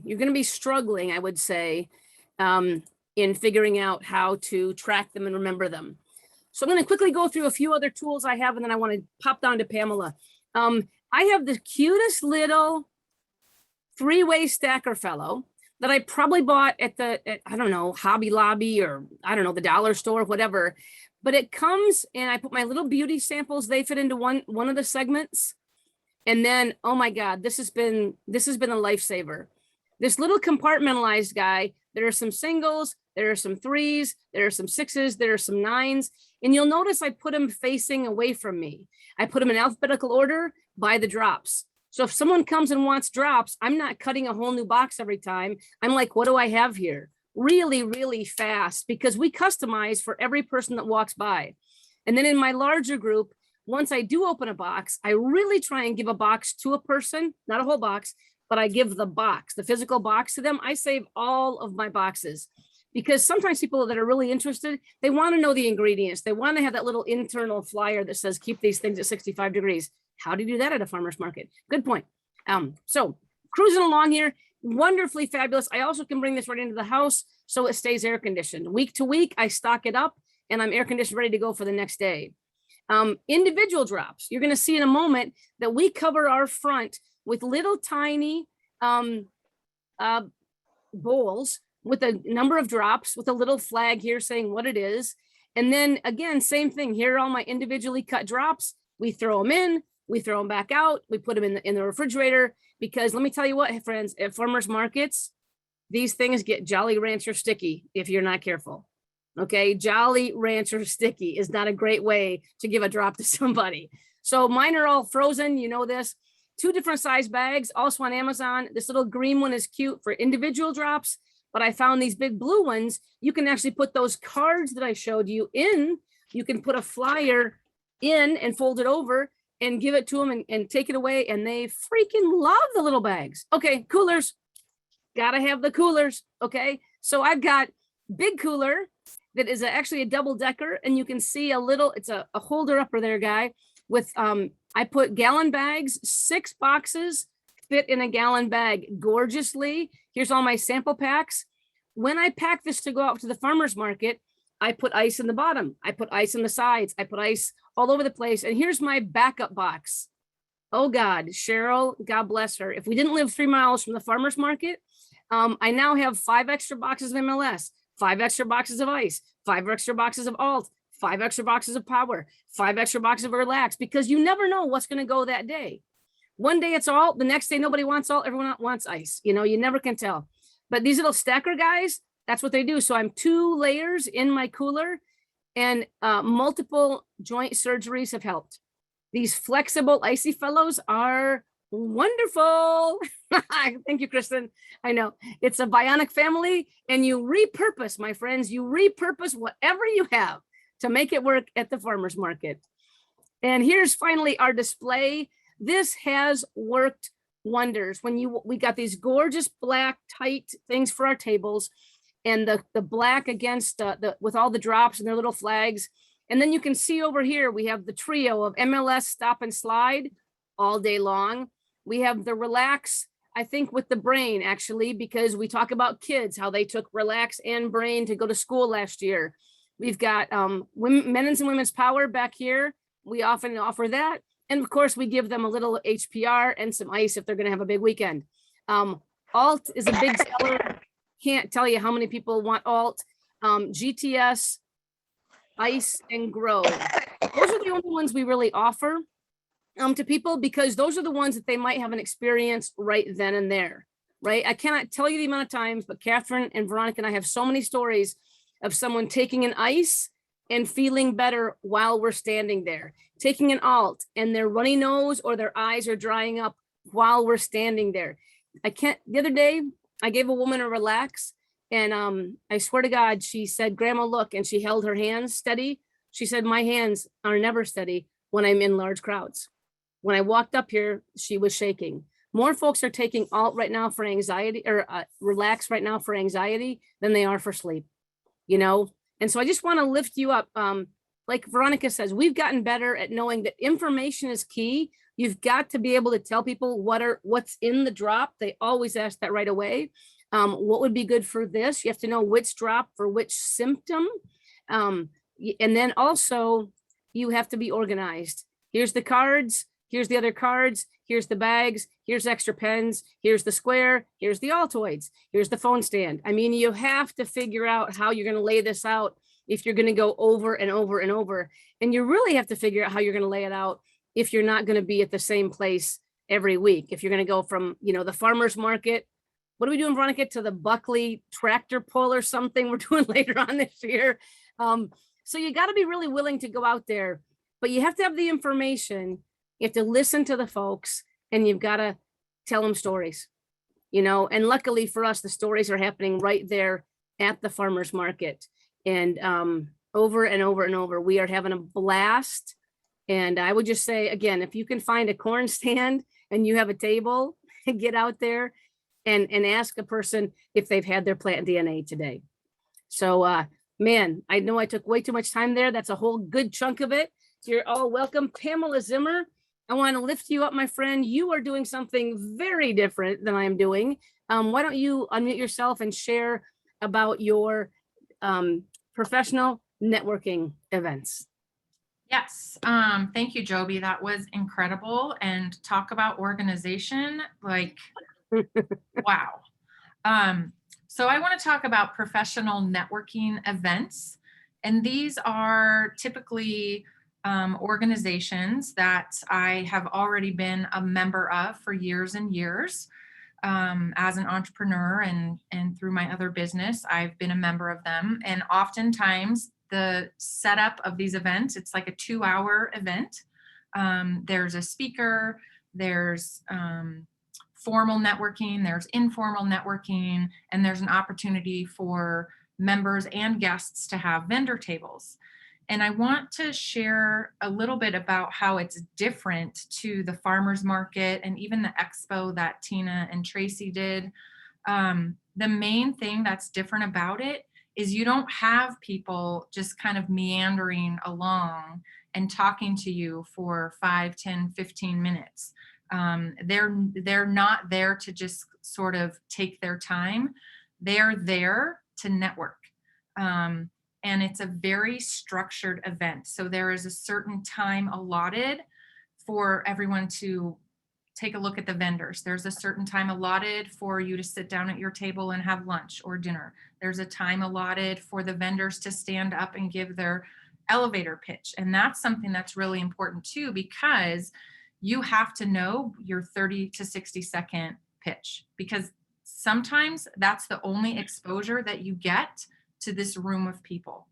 you're going to be struggling, I would say, in figuring out how to track them and remember them. So I'm going to quickly go through a few other tools I have, and then I want to pop down to Pamela. I have the cutest little 3-way stacker fellow that I probably bought at I don't know, Hobby Lobby or I don't know, the dollar store, whatever. But it comes and I put my little beauty samples. They fit into one of the segments. And then, oh my God, this has been a lifesaver. This little compartmentalized guy, there are some singles, there are some 3s, there are some 6s, there are some 9s. And you'll notice I put them facing away from me. I put them in alphabetical order by the drops. So if someone comes and wants drops, I'm not cutting a whole new box every time. I'm like, what do I have here? Really, really fast, because we customize for every person that walks by. And then in my larger group, once I do open a box, I really try and give a box to a person, not a whole box, but I give the box, the physical box to them. I save all of my boxes because sometimes people that are really interested, they want to know the ingredients. They want to have that little internal flyer that says, keep these things at 65 degrees. How do you do that at a farmer's market? Good point. So cruising along here, wonderfully fabulous. I also can bring this right into the house so it stays air conditioned. Week to week, I stock it up and I'm air conditioned ready to go for the next day. Individual drops. You're going to see in a moment that we cover our front with little tiny bowls with a number of drops with a little flag here saying what it is. And then again, same thing. Here are all my individually cut drops. We throw them in, we throw them back out, we put them in the refrigerator, because let me tell you what, friends, at farmers markets, these things get Jolly Rancher sticky if you're not careful. Okay, Jolly Rancher sticky is not a great way to give a drop to somebody. So mine are all frozen, you know this. 2 different size bags, also on Amazon. This little green one is cute for individual drops, but I found these big blue ones. You can actually put those cards that I showed you in. You can put a flyer in and fold it over and give it to them and take it away. And they freaking love the little bags. Okay, coolers. Gotta have the coolers. Okay, so I've got big cooler that is actually a double decker, and you can see a little, it's a holder upper there, guy, with I put gallon bags, 6 boxes fit in a gallon bag gorgeously. Here's all my sample packs. When I pack this to go out to the farmer's market, I put ice in the bottom. I put ice in the sides. I put ice all over the place. And here's my backup box. Oh God, Cheryl, God bless her. If we didn't live 3 miles from the farmer's market, I now have 5 extra boxes of MLS, 5 extra boxes of ice, 5 extra boxes of alt, 5 extra boxes of power, 5 extra boxes of relax, because you never know what's going to go that day. One day it's alt, the next day nobody wants alt, everyone wants ice. You know, you never can tell. But these little stacker guys, that's what they do. So I'm 2 layers in my cooler, and multiple joint surgeries have helped. These flexible icy fellows are wonderful. Thank you, Kristen. I know it's a bionic family, and you repurpose, my friends, you repurpose whatever you have to make it work at the farmer's market. And here's finally our display. This has worked wonders. We got these gorgeous black tight things for our tables, and the black against with all the drops and their little flags. And then you can see over here, we have the trio of MLS stop and slide all day long. We have the relax, I think with the brain actually, because we talk about kids, how they took relax and brain to go to school last year. We've got men's and women's power back here. We often offer that. And of course we give them a little HPR and some ice if they're gonna have a big weekend. Alt is a big seller. Can't tell you how many people want alt. GTS, ice, and grow. Those are the only ones we really offer to people, because those are the ones that they might have an experience right then and there, right? I cannot tell you the amount of times, but Catherine and Veronica and I have so many stories of someone taking an ice and feeling better while we're standing there, taking an alt and their runny nose or their eyes are drying up while we're standing there. The other day, I gave a woman a relax, and I swear to God, she said, Grandma, look, and she held her hands steady. She said, my hands are never steady when I'm in large crowds. When I walked up here, she was shaking. More folks are taking alt right now for anxiety, or relax right now for anxiety, than they are for sleep, you know? And so I just want to lift you up. Like Veronica says, we've gotten better at knowing that information is key. You've got to be able to tell people what's in the drop. They always ask that right away. What would be good for this? You have to know which drop for which symptom. And then also you have to be organized. Here's the cards. Here's the other cards. Here's the bags. Here's extra pens. Here's the square. Here's the Altoids. Here's the phone stand. I mean, you have to figure out how you're going to lay this out if you're going to go over and over and over. And you really have to figure out how you're going to lay it out if you're not going to be at the same place every week. If you're going to go from, the farmer's market, what are we doing, Veronica, to the Buckley tractor pull or something we're doing later on this year. So you got to be really willing to go out there, but you have to have the information. You have to listen to the folks, and you've got to tell them stories, and luckily for us, the stories are happening right there at the farmer's market. And over and over and over, we are having a blast. And I would just say, again, if you can find a corn stand and you have a table, get out there and ask a person if they've had their plant DNA today. So, man, I know I took way too much time there. That's a whole good chunk of it. You're all welcome. Pamela Zimmer, I want to lift you up, my friend. You are doing something very different than I'm doing. Why don't you unmute yourself and share about your professional networking events? Yes. Thank you, Joby. That was incredible. And talk about organization, like, wow. So I want to talk about professional networking events. And these are typically organizations that I have already been a member of for years and years. As an entrepreneur and through my other business, I've been a member of them. And oftentimes the setup of these events, it's like a 2-hour event. There's a speaker, there's formal networking, there's informal networking, and there's an opportunity for members and guests to have vendor tables. And I want to share a little bit about how it's different to the farmers market and even the expo that Tina and Tracy did. The main thing that's different about it is you don't have people just kind of meandering along and talking to you for 5, 10, 15 minutes. They're not there to just sort of take their time. They're there to network. And it's a very structured event. So there is a certain time allotted for everyone to take a look at the vendors. There's a certain time allotted for you to sit down at your table and have lunch or dinner. There's a time allotted for the vendors to stand up and give their elevator pitch. And that's something that's really important too, because you have to know your 30 to 60 second pitch, because sometimes that's the only exposure that you get to this room of people.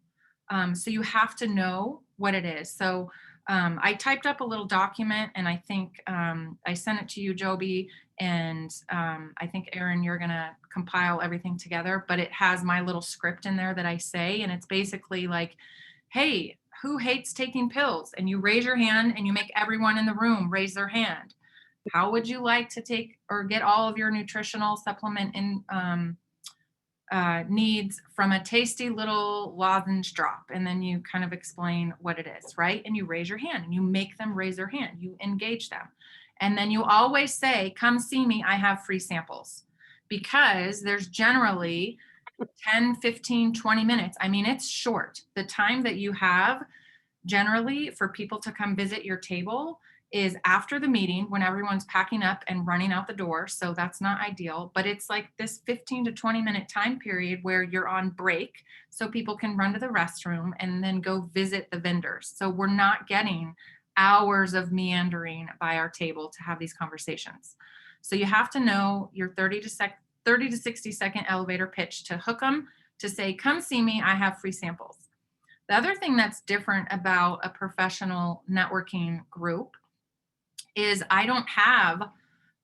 So you have to know what it is. So I typed up a little document, and I think I sent it to you, Joby, and I think, Erin, you're gonna compile everything together, but it has my little script in there that I say, and it's basically like, hey, who hates taking pills? And you raise your hand and you make everyone in the room raise their hand. How would you like to take or get all of your nutritional supplement in needs from a tasty little lozenge drop? And then you kind of explain what it is, right? And you raise your hand and you make them raise their hand. You engage them. And then you always say, come see me, I have free samples. Because there's generally 10, 15, 20 minutes. I mean, it's short. The time that you have generally for people to come visit your table is after the meeting when everyone's packing up and running out the door. So that's not ideal, but it's like this 15 to 20 minute time period where you're on break so people can run to the restroom and then go visit the vendors. So we're not getting hours of meandering by our table to have these conversations. So you have to know your 30 to 60 second elevator pitch to hook them to say, come see me, I have free samples. The other thing that's different about a professional networking group is I don't have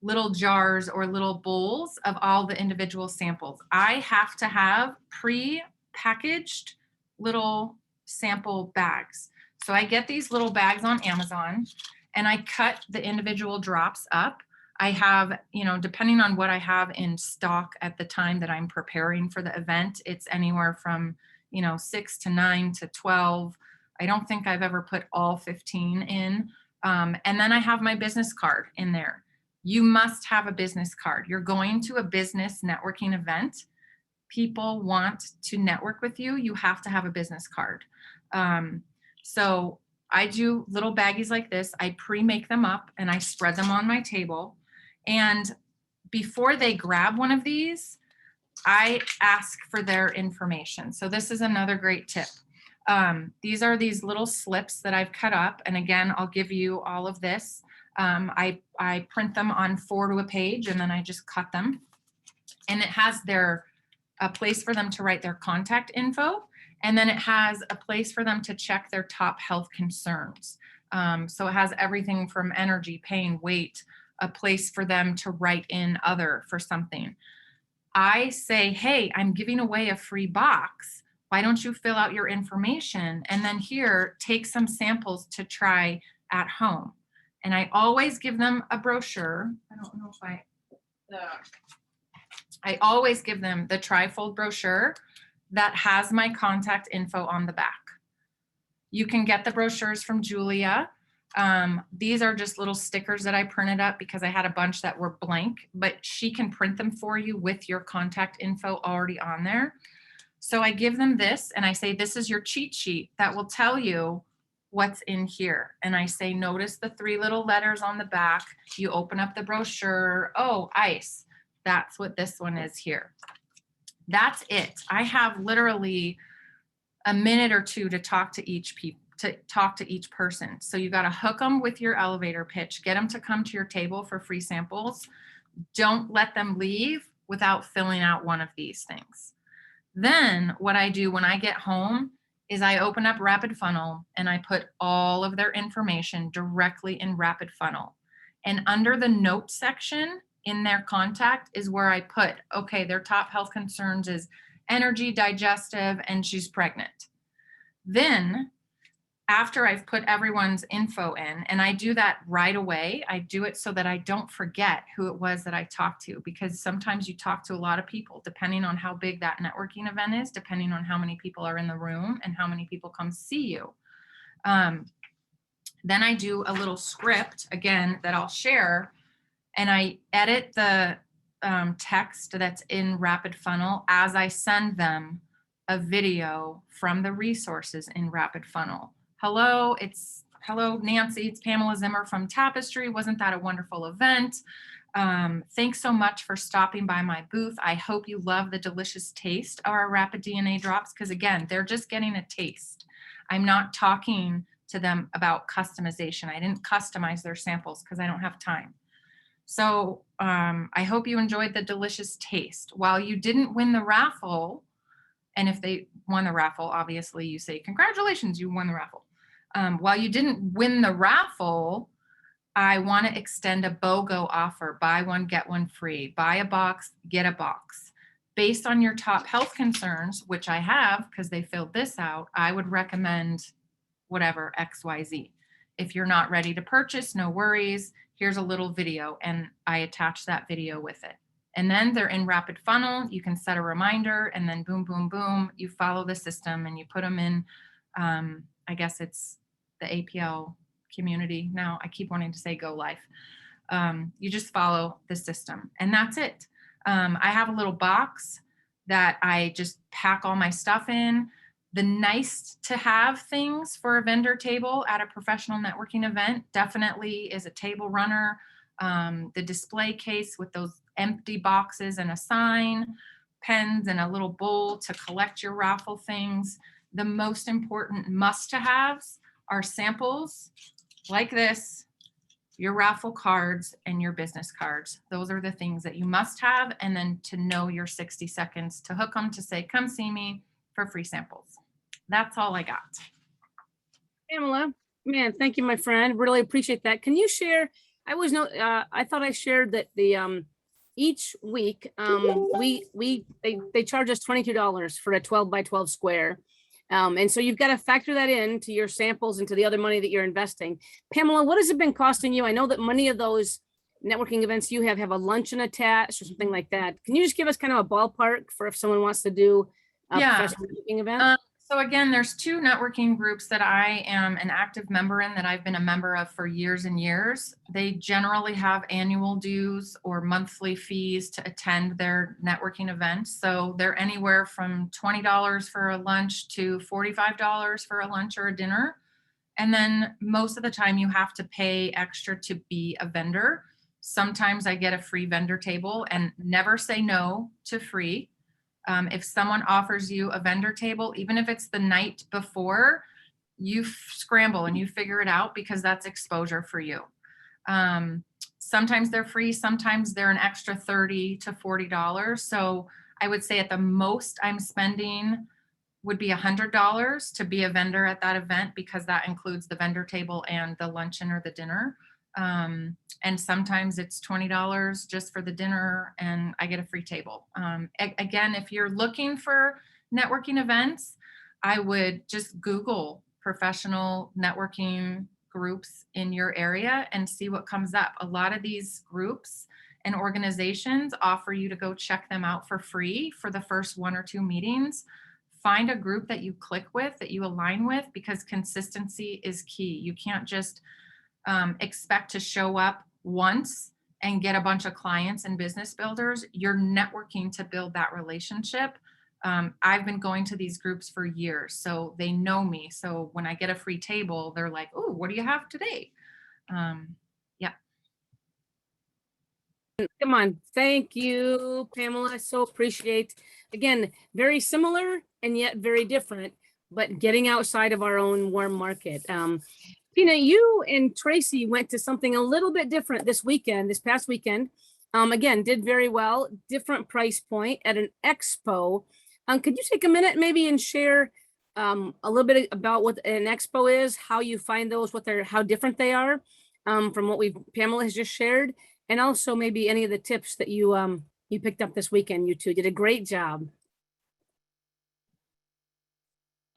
little jars or little bowls of all the individual samples. I have to have pre-packaged little sample bags. So I get these little bags on Amazon and I cut the individual drops up. I have, depending on what I have in stock at the time that I'm preparing for the event, it's anywhere from, 6 to 9 to 12. I don't think I've ever put all 15 in. And then I have my business card in there. You must have a business card. You're going to a business networking event. People want to network with you. You have to have a business card. So I do little baggies like this. I pre-make them up and I spread them on my table. And before they grab one of these, I ask for their information. So this is another great tip. These are these little slips that I've cut up. And again, I'll give you all of this. I print them on 4 to a page and then I just cut them. And it has a place for them to write their contact info. And then it has a place for them to check their top health concerns. So it has everything from energy, pain, weight, a place for them to write in other for something. I say, hey, I'm giving away a free box. Why don't you fill out your information? And then here, take some samples to try at home. And I always give them a brochure. I don't know if I always give them the trifold brochure that has my contact info on the back. You can get the brochures from Julia. These are just little stickers that I printed up because I had a bunch that were blank, but she can print them for you with your contact info already on there. So I give them this and I say, this is your cheat sheet that will tell you what's in here. And I say, notice the 3 little letters on the back. You open up the brochure. Oh, ice. That's what this one is here. That's it. I have literally a minute or 2 to talk to each person. So you got to hook them with your elevator pitch, get them to come to your table for free samples. Don't let them leave without filling out one of these things. Then what I do when I get home is I open up Rapid Funnel and I put all of their information directly in Rapid Funnel. And under the notes section in their contact is where I put, okay, their top health concerns is energy, digestive, and she's pregnant. Then after I've put everyone's info in, and I do that right away, I do it so that I don't forget who it was that I talked to, because sometimes you talk to a lot of people, depending on how big that networking event is, depending on how many people are in the room and how many people come see you. Then I do a little script, again, that I'll share, and I edit the text that's in Rapid Funnel as I send them a video from the resources in Rapid Funnel. Hello, Nancy, it's Pamela Zimmer from Tapestry. Wasn't that a wonderful event? Thanks so much for stopping by my booth. I hope you love the delicious taste of our Rapid DNA drops, because again, they're just getting a taste. I'm not talking to them about customization. I didn't customize their samples because I don't have time. So I hope you enjoyed the delicious taste. While you didn't win the raffle, and if they won the raffle, obviously you say, congratulations, you won the raffle. While you didn't win the raffle, I want to extend a BOGO offer, buy one, get one free, buy a box, get a box. Based on your top health concerns, which I have because they filled this out, I would recommend whatever, XYZ. If you're not ready to purchase, no worries. Here's a little video, and I attach that video with it. And then they're in Rapid Funnel. You can set a reminder, and then boom, boom, boom, you follow the system and you put them in, I guess it's the APL community. Now I keep wanting to say Go Life. You just follow the system, and that's it. I have a little box that I just pack all my stuff in. The nice to have things for a vendor table at a professional networking event definitely is a table runner, the display case with those empty boxes and a sign, pens and a little bowl to collect your raffle things. The most important must-to-haves are samples like this, your raffle cards, and your business cards. Those are the things that you must have, and then to know your 60 seconds to hook them to say, come see me for free samples. That's all I got. Pamela, man, thank you, my friend. Really appreciate that. Can you share? I thought I shared that the each week they charge us $22 for a 12 by 12 square. And so you've got to factor that in to your samples and to the other money that you're investing. Pamela, what has it been costing you? I know that many of those networking events you have a luncheon attached or something like that. Can you just give us kind of a ballpark for if someone wants to do a professional networking event? So again, there's two networking groups that I am an active member in that I've been a member of for years and years. They generally have annual dues or monthly fees to attend their networking events. So they're anywhere from $20 for a lunch to $45 for a lunch or a dinner. And then most of the time you have to pay extra to be a vendor. Sometimes I get a free vendor table, and never say no to free. If someone offers you a vendor table, even if it's the night before, you scramble and you figure it out, because that's exposure for you. Sometimes they're free, sometimes they're an extra $30 to $40. So I would say at the most I'm spending would be $100 to be a vendor at that event, because that includes the vendor table and the luncheon or the dinner. And sometimes it's $20 just for the dinner and I get a free table. Again, if you're looking for networking events, I would just Google professional networking groups in your area and see what comes up. A lot of these groups and organizations offer you to go check them out for free for the first 1 or 2 meetings. Find a group that you click with, that you align with, because consistency is key. You can't just expect to show up once and get a bunch of clients and business builders. You're networking to build that relationship. I've been going to these groups for years, so they know me. So when I get a free table, they're like, oh, what do you have today? Yeah. Come on. Thank you, Pamela. I so appreciate, again, very similar and yet very different, but getting outside of our own warm market. Tina, you and Tracy went to something a little bit different this past weekend. Again, did very well, different price point at an expo. Could you take a minute maybe and share a little bit about what an expo is, how you find those, how different they are from what Pamela has just shared, And also maybe any of the tips that you picked up this weekend. You two did a great job.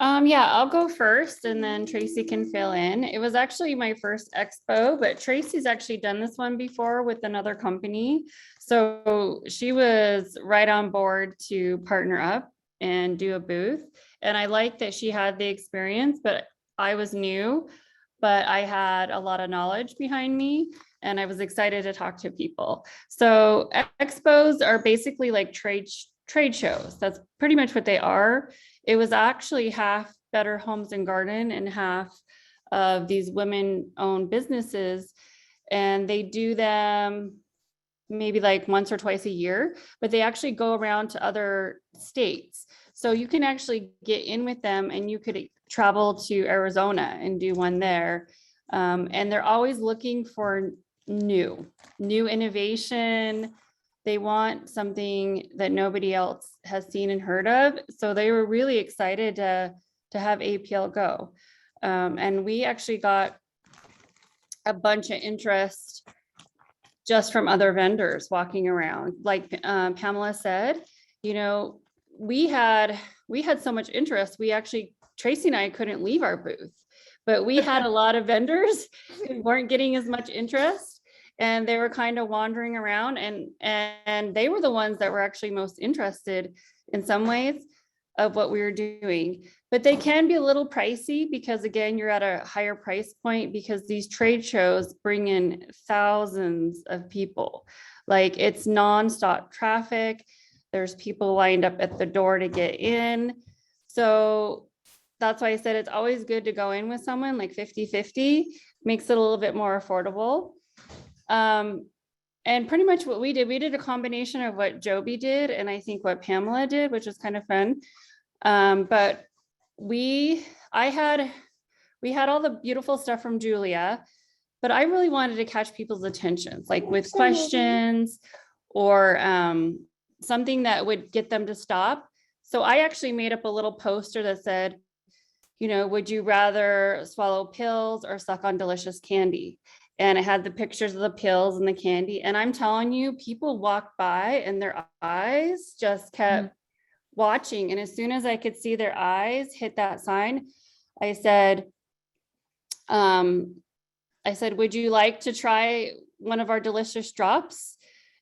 Yeah, I'll go first and then Tracy can fill in. It was actually my first expo, but Tracy's actually done this one before with another company. So she was right on board to partner up and do a booth. And I like that she had the experience, but I was new, but I had a lot of knowledge behind me and I was excited to talk to people. So expos are basically like trade shows. That's pretty much what they are. It was actually half Better Homes and Garden and half of these women-owned businesses. And they do them maybe like once or twice a year, but they actually go around to other states. So you can actually get in with them and you could travel to Arizona and do one there. And they're always looking for new innovation. They want something that nobody else has seen and heard of. So they were really excited to have APL go. And we actually got a bunch of interest just from other vendors walking around. Like Pamela said, you know, we had so much interest. We actually, Tracy and I couldn't leave our booth, but we had a lot of vendors who weren't getting as much interest. And they were kind of wandering around and they were the ones that were actually most interested in some ways of what we were doing. But they can be a little pricey because again, you're at a higher price point because these trade shows bring in thousands of people. Like it's nonstop traffic. There's people lined up at the door to get in. So that's why I said it's always good to go in with someone like 50-50, makes it a little bit more affordable. And pretty much what we did a combination of what Joby did and I think what Pamela did, which was kind of fun. But we had all the beautiful stuff from Julia, but I really wanted to catch people's attentions, like with questions or something that would get them to stop. So I actually made up a little poster that said, you know, would you rather swallow pills or suck on delicious candy? And it had the pictures of the pills and the candy. And I'm telling you, people walked by and their eyes just kept watching. And as soon as I could see their eyes hit that sign, I said, would you like to try one of our delicious drops?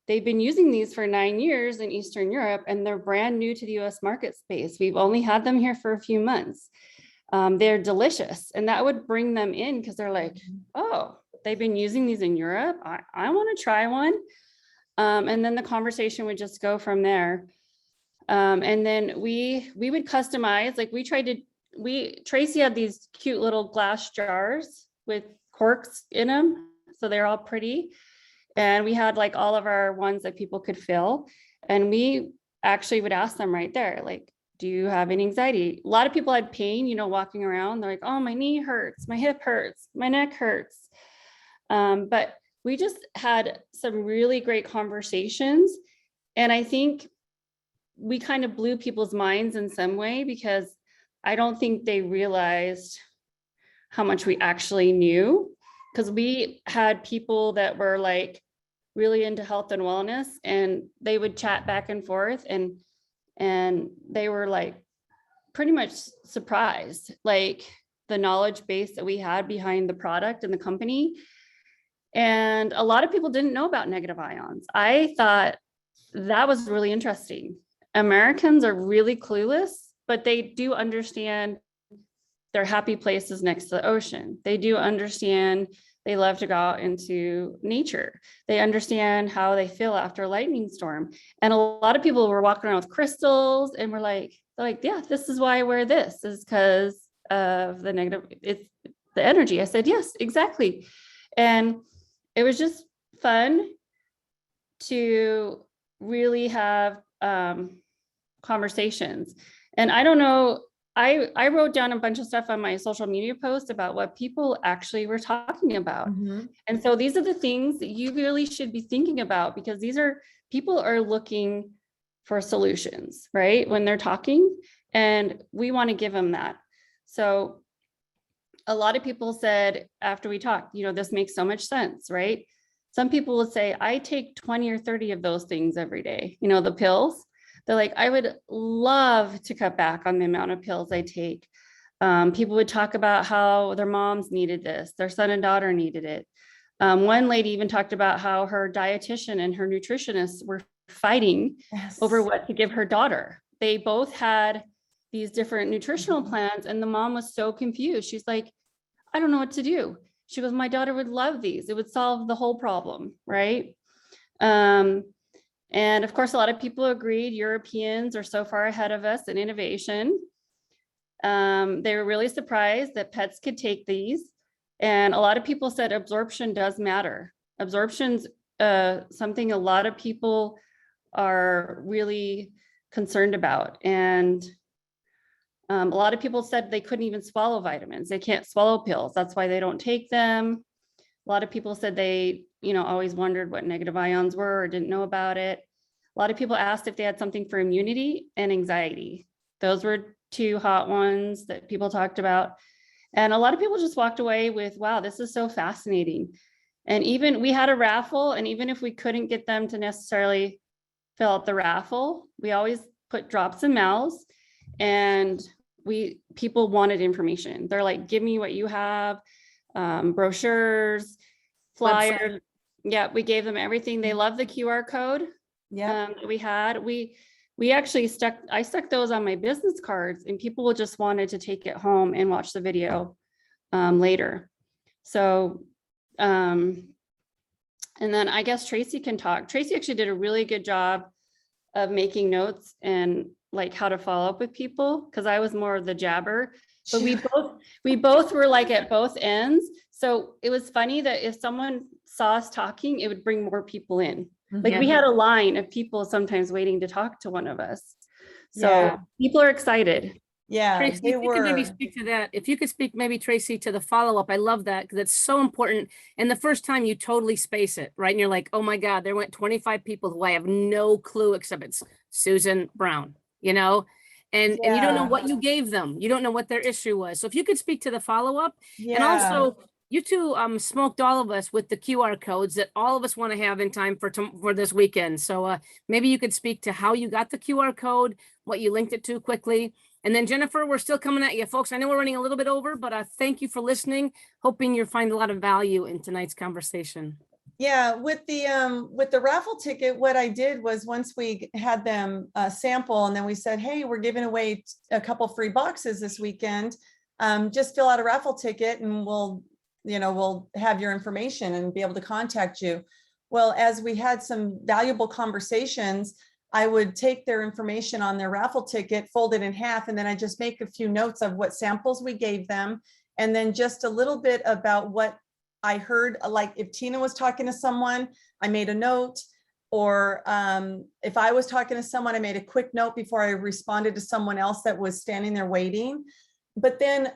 They've been using these for 9 years in Eastern Europe, and they're brand new to the US market space. We've only had them here for a few months. They're delicious. And that would bring them in because they're like, oh, they've been using these in Europe. I want to try one. And then the conversation would just go from there. And then we would customize, like Tracy had these cute little glass jars with corks in them. So they're all pretty. And we had like all of our ones that people could fill. And we actually would ask them right there, like, do you have any anxiety? A lot of people had pain, you know, walking around. They're like, oh, my knee hurts, my hip hurts, my neck hurts. But we just had some really great conversations. And I think we kind of blew people's minds in some way because I don't think they realized how much we actually knew. Because we had people that were like really into health and wellness and they would chat back and forth and they were like pretty much surprised, like the knowledge base that we had behind the product and the company. And a lot of people didn't know about negative ions. I thought that was really interesting. Americans are really clueless, but they do understand their happy places next to the ocean. They do understand they love to go out into nature. They understand how they feel after a lightning storm. And a lot of people were walking around with crystals and were like, yeah, this is why I wear this, is because of the negative, it's the energy. I said, yes, exactly. And it was just fun to really have conversations. And I don't know, I wrote down a bunch of stuff on my social media post about what people actually were talking about. And so these are the things that you really should be thinking about because people are looking for solutions, right? When they're talking, and we want to give them that. So a lot of people said after we talked, you know, this makes so much sense, right? Some people would say, I take 20 or 30 of those things every day, you know, the pills. They're like, I would love to cut back on the amount of pills I take. People would talk about how their moms needed this, their son and daughter needed it. One lady even talked about how her dietitian and her nutritionist were fighting over what to give her daughter. They both had these different nutritional plans, and the mom was so confused. She's like, I don't know what to do. She goes, my daughter would love these. It would solve the whole problem, right? And of course, a lot of people agreed Europeans are so far ahead of us in innovation. They were really surprised that pets could take these. And a lot of people said absorption does matter. Absorption's something a lot of people are really concerned about. And a lot of people said they couldn't even swallow vitamins. They can't swallow pills. That's why they don't take them. A lot of people said they, you know, always wondered what negative ions were or didn't know about it. A lot of people asked if they had something for immunity and anxiety. Those were two hot ones that people talked about. And a lot of people just walked away with, wow, this is so fascinating. And even we had a raffle, and even if we couldn't get them to necessarily fill out the raffle, we always put drops in mouths, and people wanted information. They're like, give me what you have, brochures, flyers. Yeah, we gave them everything. They love the QR code. Yeah, we had. We actually I stuck those on my business cards, and people just wanted to take it home and watch the video later. So, and then I guess Tracy can talk. Tracy actually did a really good job of making notes and like how to follow up with people, because I was more of the jabber, but we both were like at both ends. So it was funny that if someone saw us talking, it would bring more people in. Like we had a line of people sometimes waiting to talk to one of us. So people are excited. Yeah, Tracy, if you could maybe speak to that. If you could speak maybe, Tracy, to the follow-up. I love that because it's so important. And the first time you totally space it, right? And you're like, oh my God, there went 25 people who I have no clue except it's Susan Brown, you know? And you don't know what you gave them. You don't know what their issue was. So if you could speak to the follow-up. And also, you two smoked all of us with the QR codes that all of us want to have in time for this weekend. So maybe you could speak to how you got the QR code, what you linked it to quickly. And then Jennifer, we're still coming at you, folks. I know we're running a little bit over, but thank you for listening. Hoping you'll find a lot of value in tonight's conversation. Yeah, with the raffle ticket, what I did was once we had them sample, and then we said, hey, we're giving away a couple free boxes this weekend. Just fill out a raffle ticket and we'll have your information and be able to contact you. Well, as we had some valuable conversations, I would take their information on their raffle ticket, fold it in half, and then I just make a few notes of what samples we gave them. And then just a little bit about what I heard, like if Tina was talking to someone, I made a note, or if I was talking to someone, I made a quick note before I responded to someone else that was standing there waiting. But then,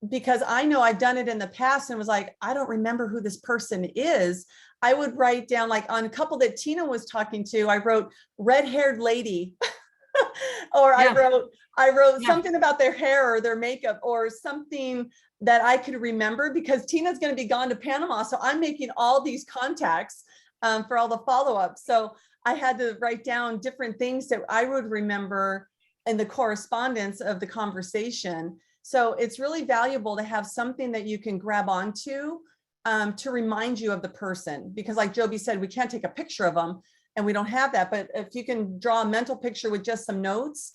because I know I've done it in the past and was like, I don't remember who this person is, I would write down, like on a couple that Tina was talking to, I wrote red-haired lady, or I wrote something about their hair or their makeup or something that I could remember, because Tina's going to be gone to Panama. So I'm making all these contacts for all the follow-ups. So I had to write down different things that I would remember in the correspondence of the conversation. So it's really valuable to have something that you can grab onto to remind you of the person, because like Joby said, we can't take a picture of them and we don't have that. But if you can draw a mental picture with just some notes,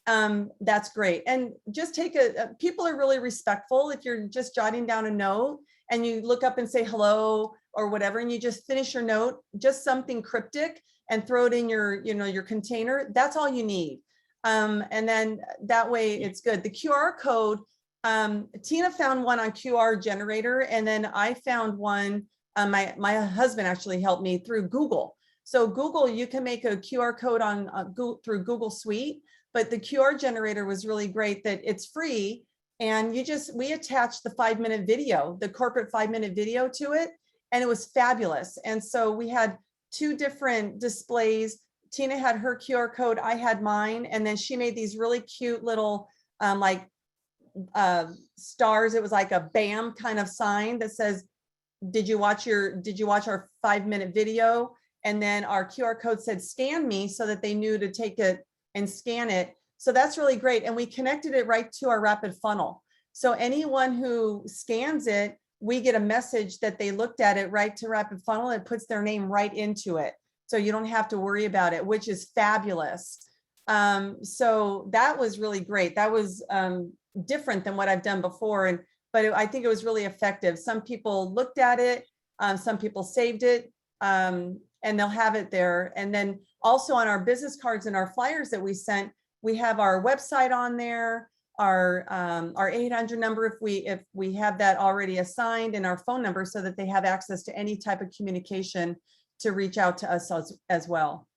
that's great. And just take people are really respectful. If you're just jotting down a note and you look up and say hello or whatever, and you just finish your note, just something cryptic, and throw it in your container, that's all you need. And then that way it's good. The QR code, Tina found one on QR generator, and then I found one, my husband actually helped me through Google. So Google, you can make a QR code on through Google Suite, but the QR generator was really great that it's free. And we attached the 5-minute video, the corporate 5-minute video to it, and it was fabulous. And so we had 2 different displays. Tina had her QR code, I had mine, and then she made these really cute little stars. It was like a BAM kind of sign that says did you watch our 5-minute video? And then our QR code said, scan me, so that they knew to take it and scan it. So that's really great. And we connected it right to our rapid funnel. So anyone who scans it, we get a message that they looked at it right to rapid funnel. It puts their name right into it. So you don't have to worry about it, which is fabulous. So that was really great. That was different than what I've done before. But I think it was really effective. Some people looked at it, some people saved it, and they'll have it there. And then also on our business cards and our flyers that we sent, we have our website on there, our 800 number if we have that already assigned, and our phone number, so that they have access to any type of communication to reach out to us as well.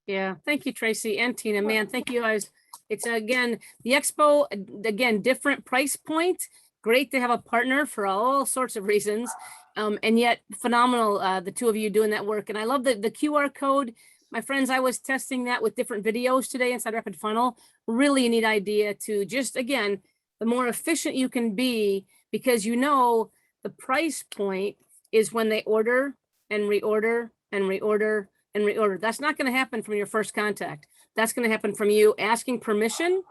Yeah, thank you, Tracy and Tina. Man, thank you guys. It's again, the Expo, again, different price point. Great to have a partner for all sorts of reasons. And yet phenomenal, the two of you doing that work. And I love the QR code. My friends, I was testing that with different videos today inside Rapid Funnel. Really a neat idea to just, again, the more efficient you can be, because you know the price point is when they order and reorder and reorder and reorder. That's not going to happen from your first contact. That's going to happen from you asking permission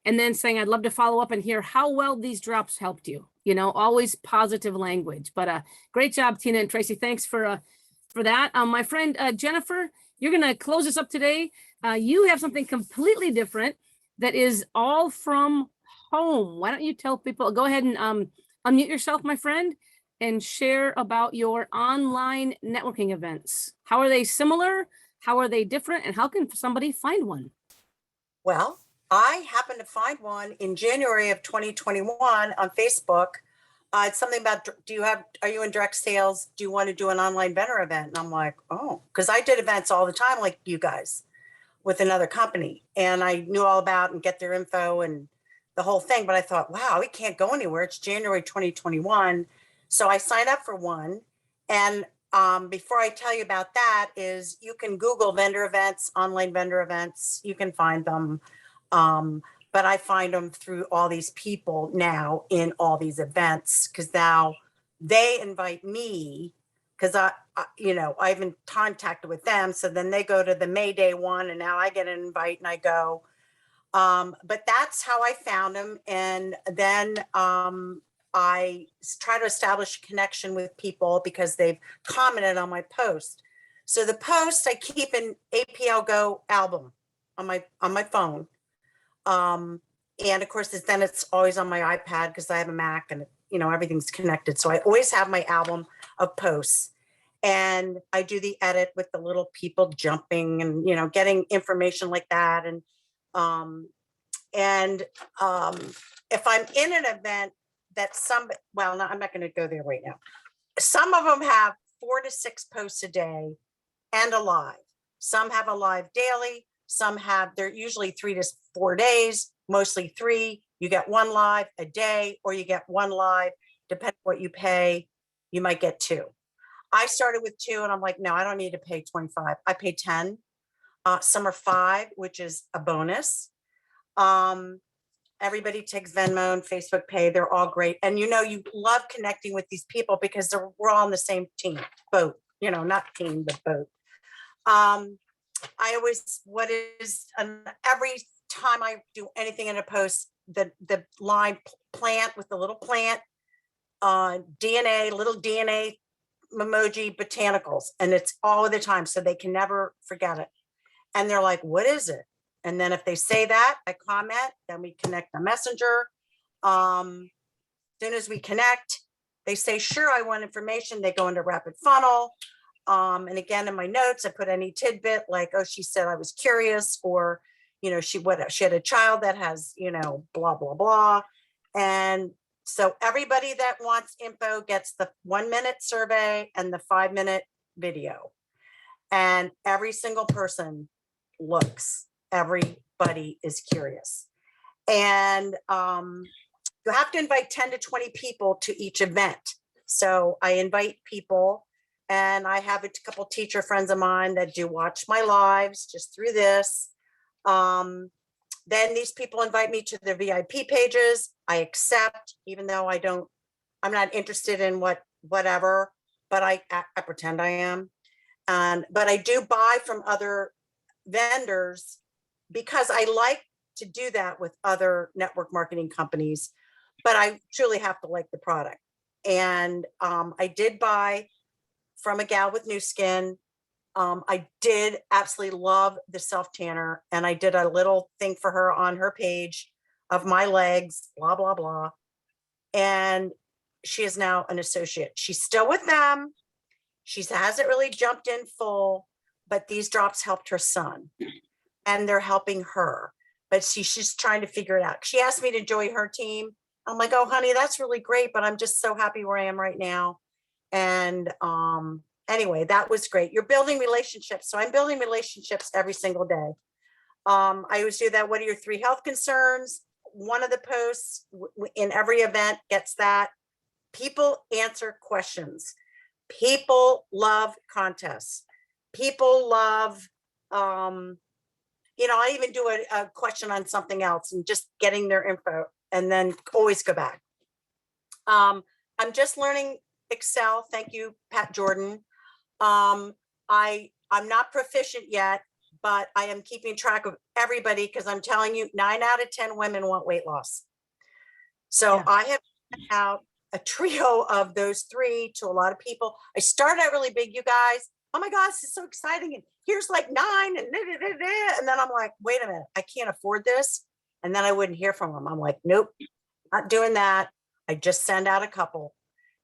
and then saying, I'd love to follow up and hear how well these drops helped you. You know, always positive language. But great job, Tina and Tracy. Thanks for that. My friend Jennifer, you're going to close us up today. You have something completely different that is all from home. Why don't you tell people, go ahead and unmute yourself, my friend, and share about your online networking events. How are they similar? How are they different? And how can somebody find one? Well, I happened to find one in January of 2021 on Facebook. It's something about, are you in direct sales? Do you want to do an online vendor event? And I'm like, oh, because I did events all the time, like you guys, with another company. And I knew all about and get their info and the whole thing. But I thought, wow, we can't go anywhere. It's January 2021. So I signed up for one. And before I tell you about that, is you can Google vendor events, online vendor events. You can find them. But I find them through all these people now in all these events, because now they invite me, because I've been contacted with them. So then they go to the May Day one, and now I get an invite and I go. But that's how I found them. And then I try to establish a connection with people because they've commented on my post. So the post, I keep an APL Go album on my phone. And of course, then it's always on my iPad because I have a Mac and, everything's connected. So I always have my album of posts, and I do the edit with the little people jumping and, getting information like that. And if I'm in an event that no, I'm not going to go there right now. Some of them have 4 to 6 posts a day and a live. Some have a live daily. They're usually 3 to 4 days, mostly 3. You get 1 live a day, or you get 1 live, depending what you pay, you might get 2. I started with 2 and I'm like, no, I don't need to pay 25. I pay 10. Some are 5, which is a bonus. Everybody takes Venmo and Facebook Pay. They're all great. And you love connecting with these people because we're all on the same boat, not team, but boat. Every time I do anything in a post, the line plant with the little plant, little DNA emoji botanicals, and it's all the time, so they can never forget it. And they're like, what is it? And then if they say that, I comment, then we connect the messenger. Soon as we connect, they say, sure, I want information. They go into Rapid Funnel. And again, in my notes, I put any tidbit like, oh, she said I was curious, or, she had a child that has, blah, blah, blah. And so everybody that wants info gets the 1-minute survey and the 5-minute video. And every single person looks. Everybody is curious. And you have to invite 10 to 20 people to each event. So I invite people. And I have a couple teacher friends of mine that do watch my lives just through this. Then these people invite me to their VIP pages. I accept, even though I'm not interested in whatever. but I pretend I am. But I do buy from other vendors because I like to do that with other network marketing companies, but I truly have to like the product. And I did buy from a gal with New Skin. I did absolutely love the self tanner, and I did a little thing for her on her page of my legs, blah, blah, blah. And she is now an associate. She's still with them. She hasn't really jumped in full, but these drops helped her son and they're helping her. But she's just trying to figure it out. She asked me to join her team. I'm like, oh, honey, that's really great, but I'm just so happy where I am right now. And anyway, that was great. You're building relationships. So I'm building relationships every single day. I always do that. What are your 3 health concerns? One of the posts in every event gets that. People answer questions. People love contests. People love, I even do a question on something else and just getting their info and then always go back. I'm just learning Excel. Thank you, Pat Jordan. I'm not proficient yet, but I am keeping track of everybody because I'm telling you, 9 out of 10 women want weight loss. So yeah. I have out a trio of those 3 to a lot of people. I started out really big, you guys. Oh my gosh, this is so exciting. And here's like 9 and and then I'm like, wait a minute, I can't afford this. And then I wouldn't hear from them. I'm like, nope, not doing that. I just send out a couple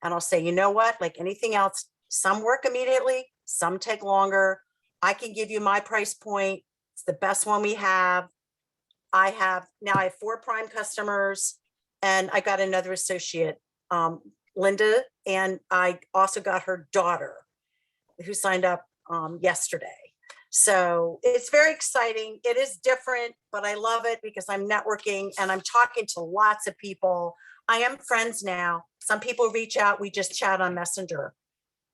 and I'll say, you know what, like anything else, some work immediately, some take longer. I can give you my price point. It's the best one we have. I have 4 prime customers and I got another associate, Linda, and I also got her daughter who signed up yesterday. So it's very exciting. It is different, but I love it because I'm networking and I'm talking to lots of people. I am friends now. Some people reach out, we just chat on Messenger.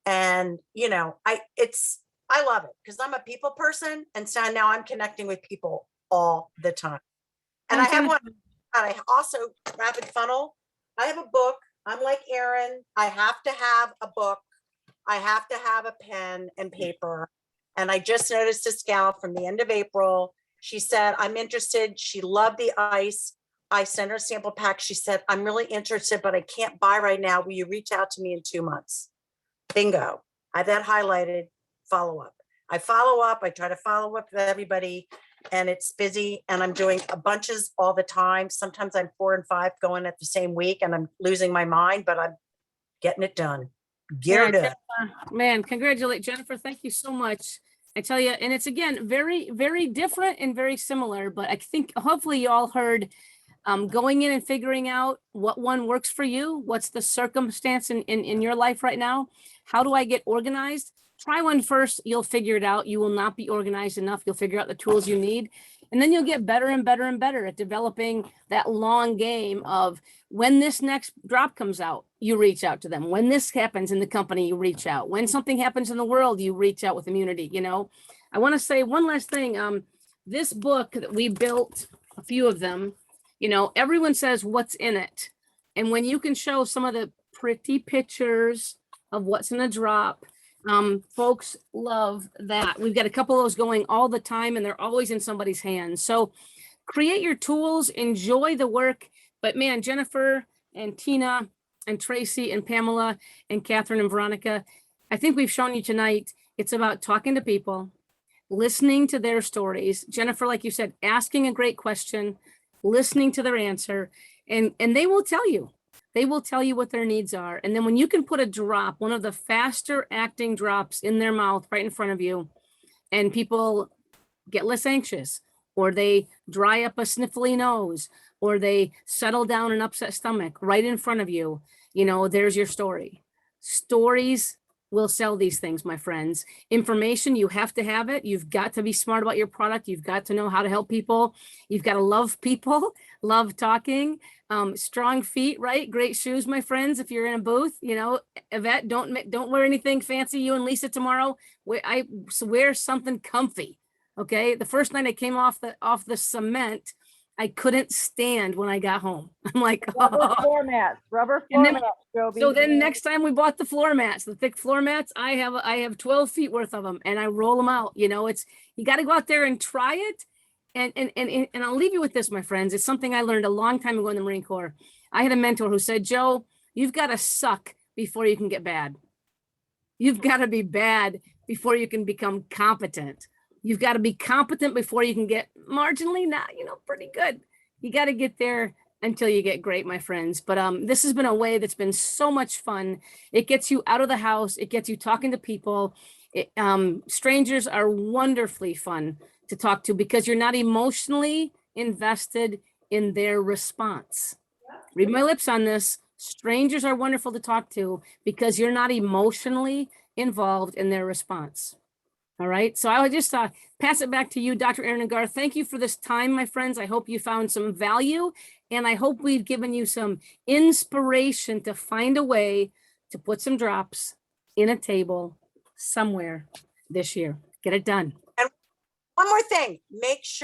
And I love it because I'm a people person. And so now I'm connecting with people all the time. And I have one, I also rapid funnel. I have a book. I'm like Erin. I have to have a book. I have to have a pen and paper. And I just noticed this gal from the end of April. She said, I'm interested. She loved the ice. I sent her a sample pack. She said, I'm really interested, but I can't buy right now. Will you reach out to me in 2 months? Bingo. I have that highlighted. Follow up. I follow up. I try to follow up with everybody and it's busy and I'm doing a bunches all the time. Sometimes I'm 4 and 5 going at the same week and I'm losing my mind, but I'm getting it done. Get it done. Man, congratulate Jennifer. Thank you so much. I tell you, and it's again, very, very different and very similar, but I think hopefully you all heard going in and figuring out what one works for you. What's the circumstance in your life right now? How do I get organized? Try one first. You'll figure it out. You will not be organized enough. You'll figure out the tools you need. And then you'll get better and better and better at developing that long game of when this next drop comes out, you reach out to them. When this happens in the company, you reach out. When something happens in the world, you reach out with immunity. I want to say one last thing. This book that we built, a few of them, everyone says what's in it. And when you can show some of the pretty pictures of what's in a drop, folks love that. We've got a couple of those going all the time and they're always in somebody's hands. So create your tools, enjoy the work. But man, Jennifer and Tina and Tracy and Pamela and Catherine and Veronica, I think we've shown you tonight, it's about talking to people, listening to their stories. Jennifer, like you said, asking a great question, listening to their answer, and they will tell you. They will tell you what their needs are. And then when you can put a drop, one of the faster acting drops in their mouth right in front of you, and people get less anxious, or they dry up a sniffly nose, or they settle down an upset stomach right in front of you, there's your story. Stories will sell these things, my friends. Information, you have to have it. You've got to be smart about your product. You've got to know how to help people. You've got to love people, love talking, strong feet, right? Great shoes, my friends. If you're in a booth, Yvette, don't wear anything fancy. You and Lisa tomorrow, wear something comfy. Okay. The first night I came off the cement, I couldn't stand when I got home. I'm like, Rubber oh. floor mats, rubber And floor then- mats, Joby. So then next time we bought the floor mats, the thick floor mats, I have 12 feet worth of them and I roll them out. You know, you got to go out there and try it. And I'll leave you with this, my friends. It's something I learned a long time ago in the Marine Corps. I had a mentor who said, Joe, you've got to suck before you can get bad. You've got to be bad before you can become competent. You've got to be competent before you can get marginally not, pretty good. You got to get there until you get great, my friends. But this has been a way that's been so much fun. It gets you out of the house. It gets you talking to people. Strangers are wonderfully fun to talk to because you're not emotionally invested in their response. Read my lips on this. Strangers are wonderful to talk to because you're not emotionally involved in their response. All right. So I would just pass it back to you, Dr. Erin and Garth. Thank you for this time, my friends. I hope you found some value and I hope we've given you some inspiration to find a way to put some drops in a table somewhere this year. Get it done. And one more thing, make sure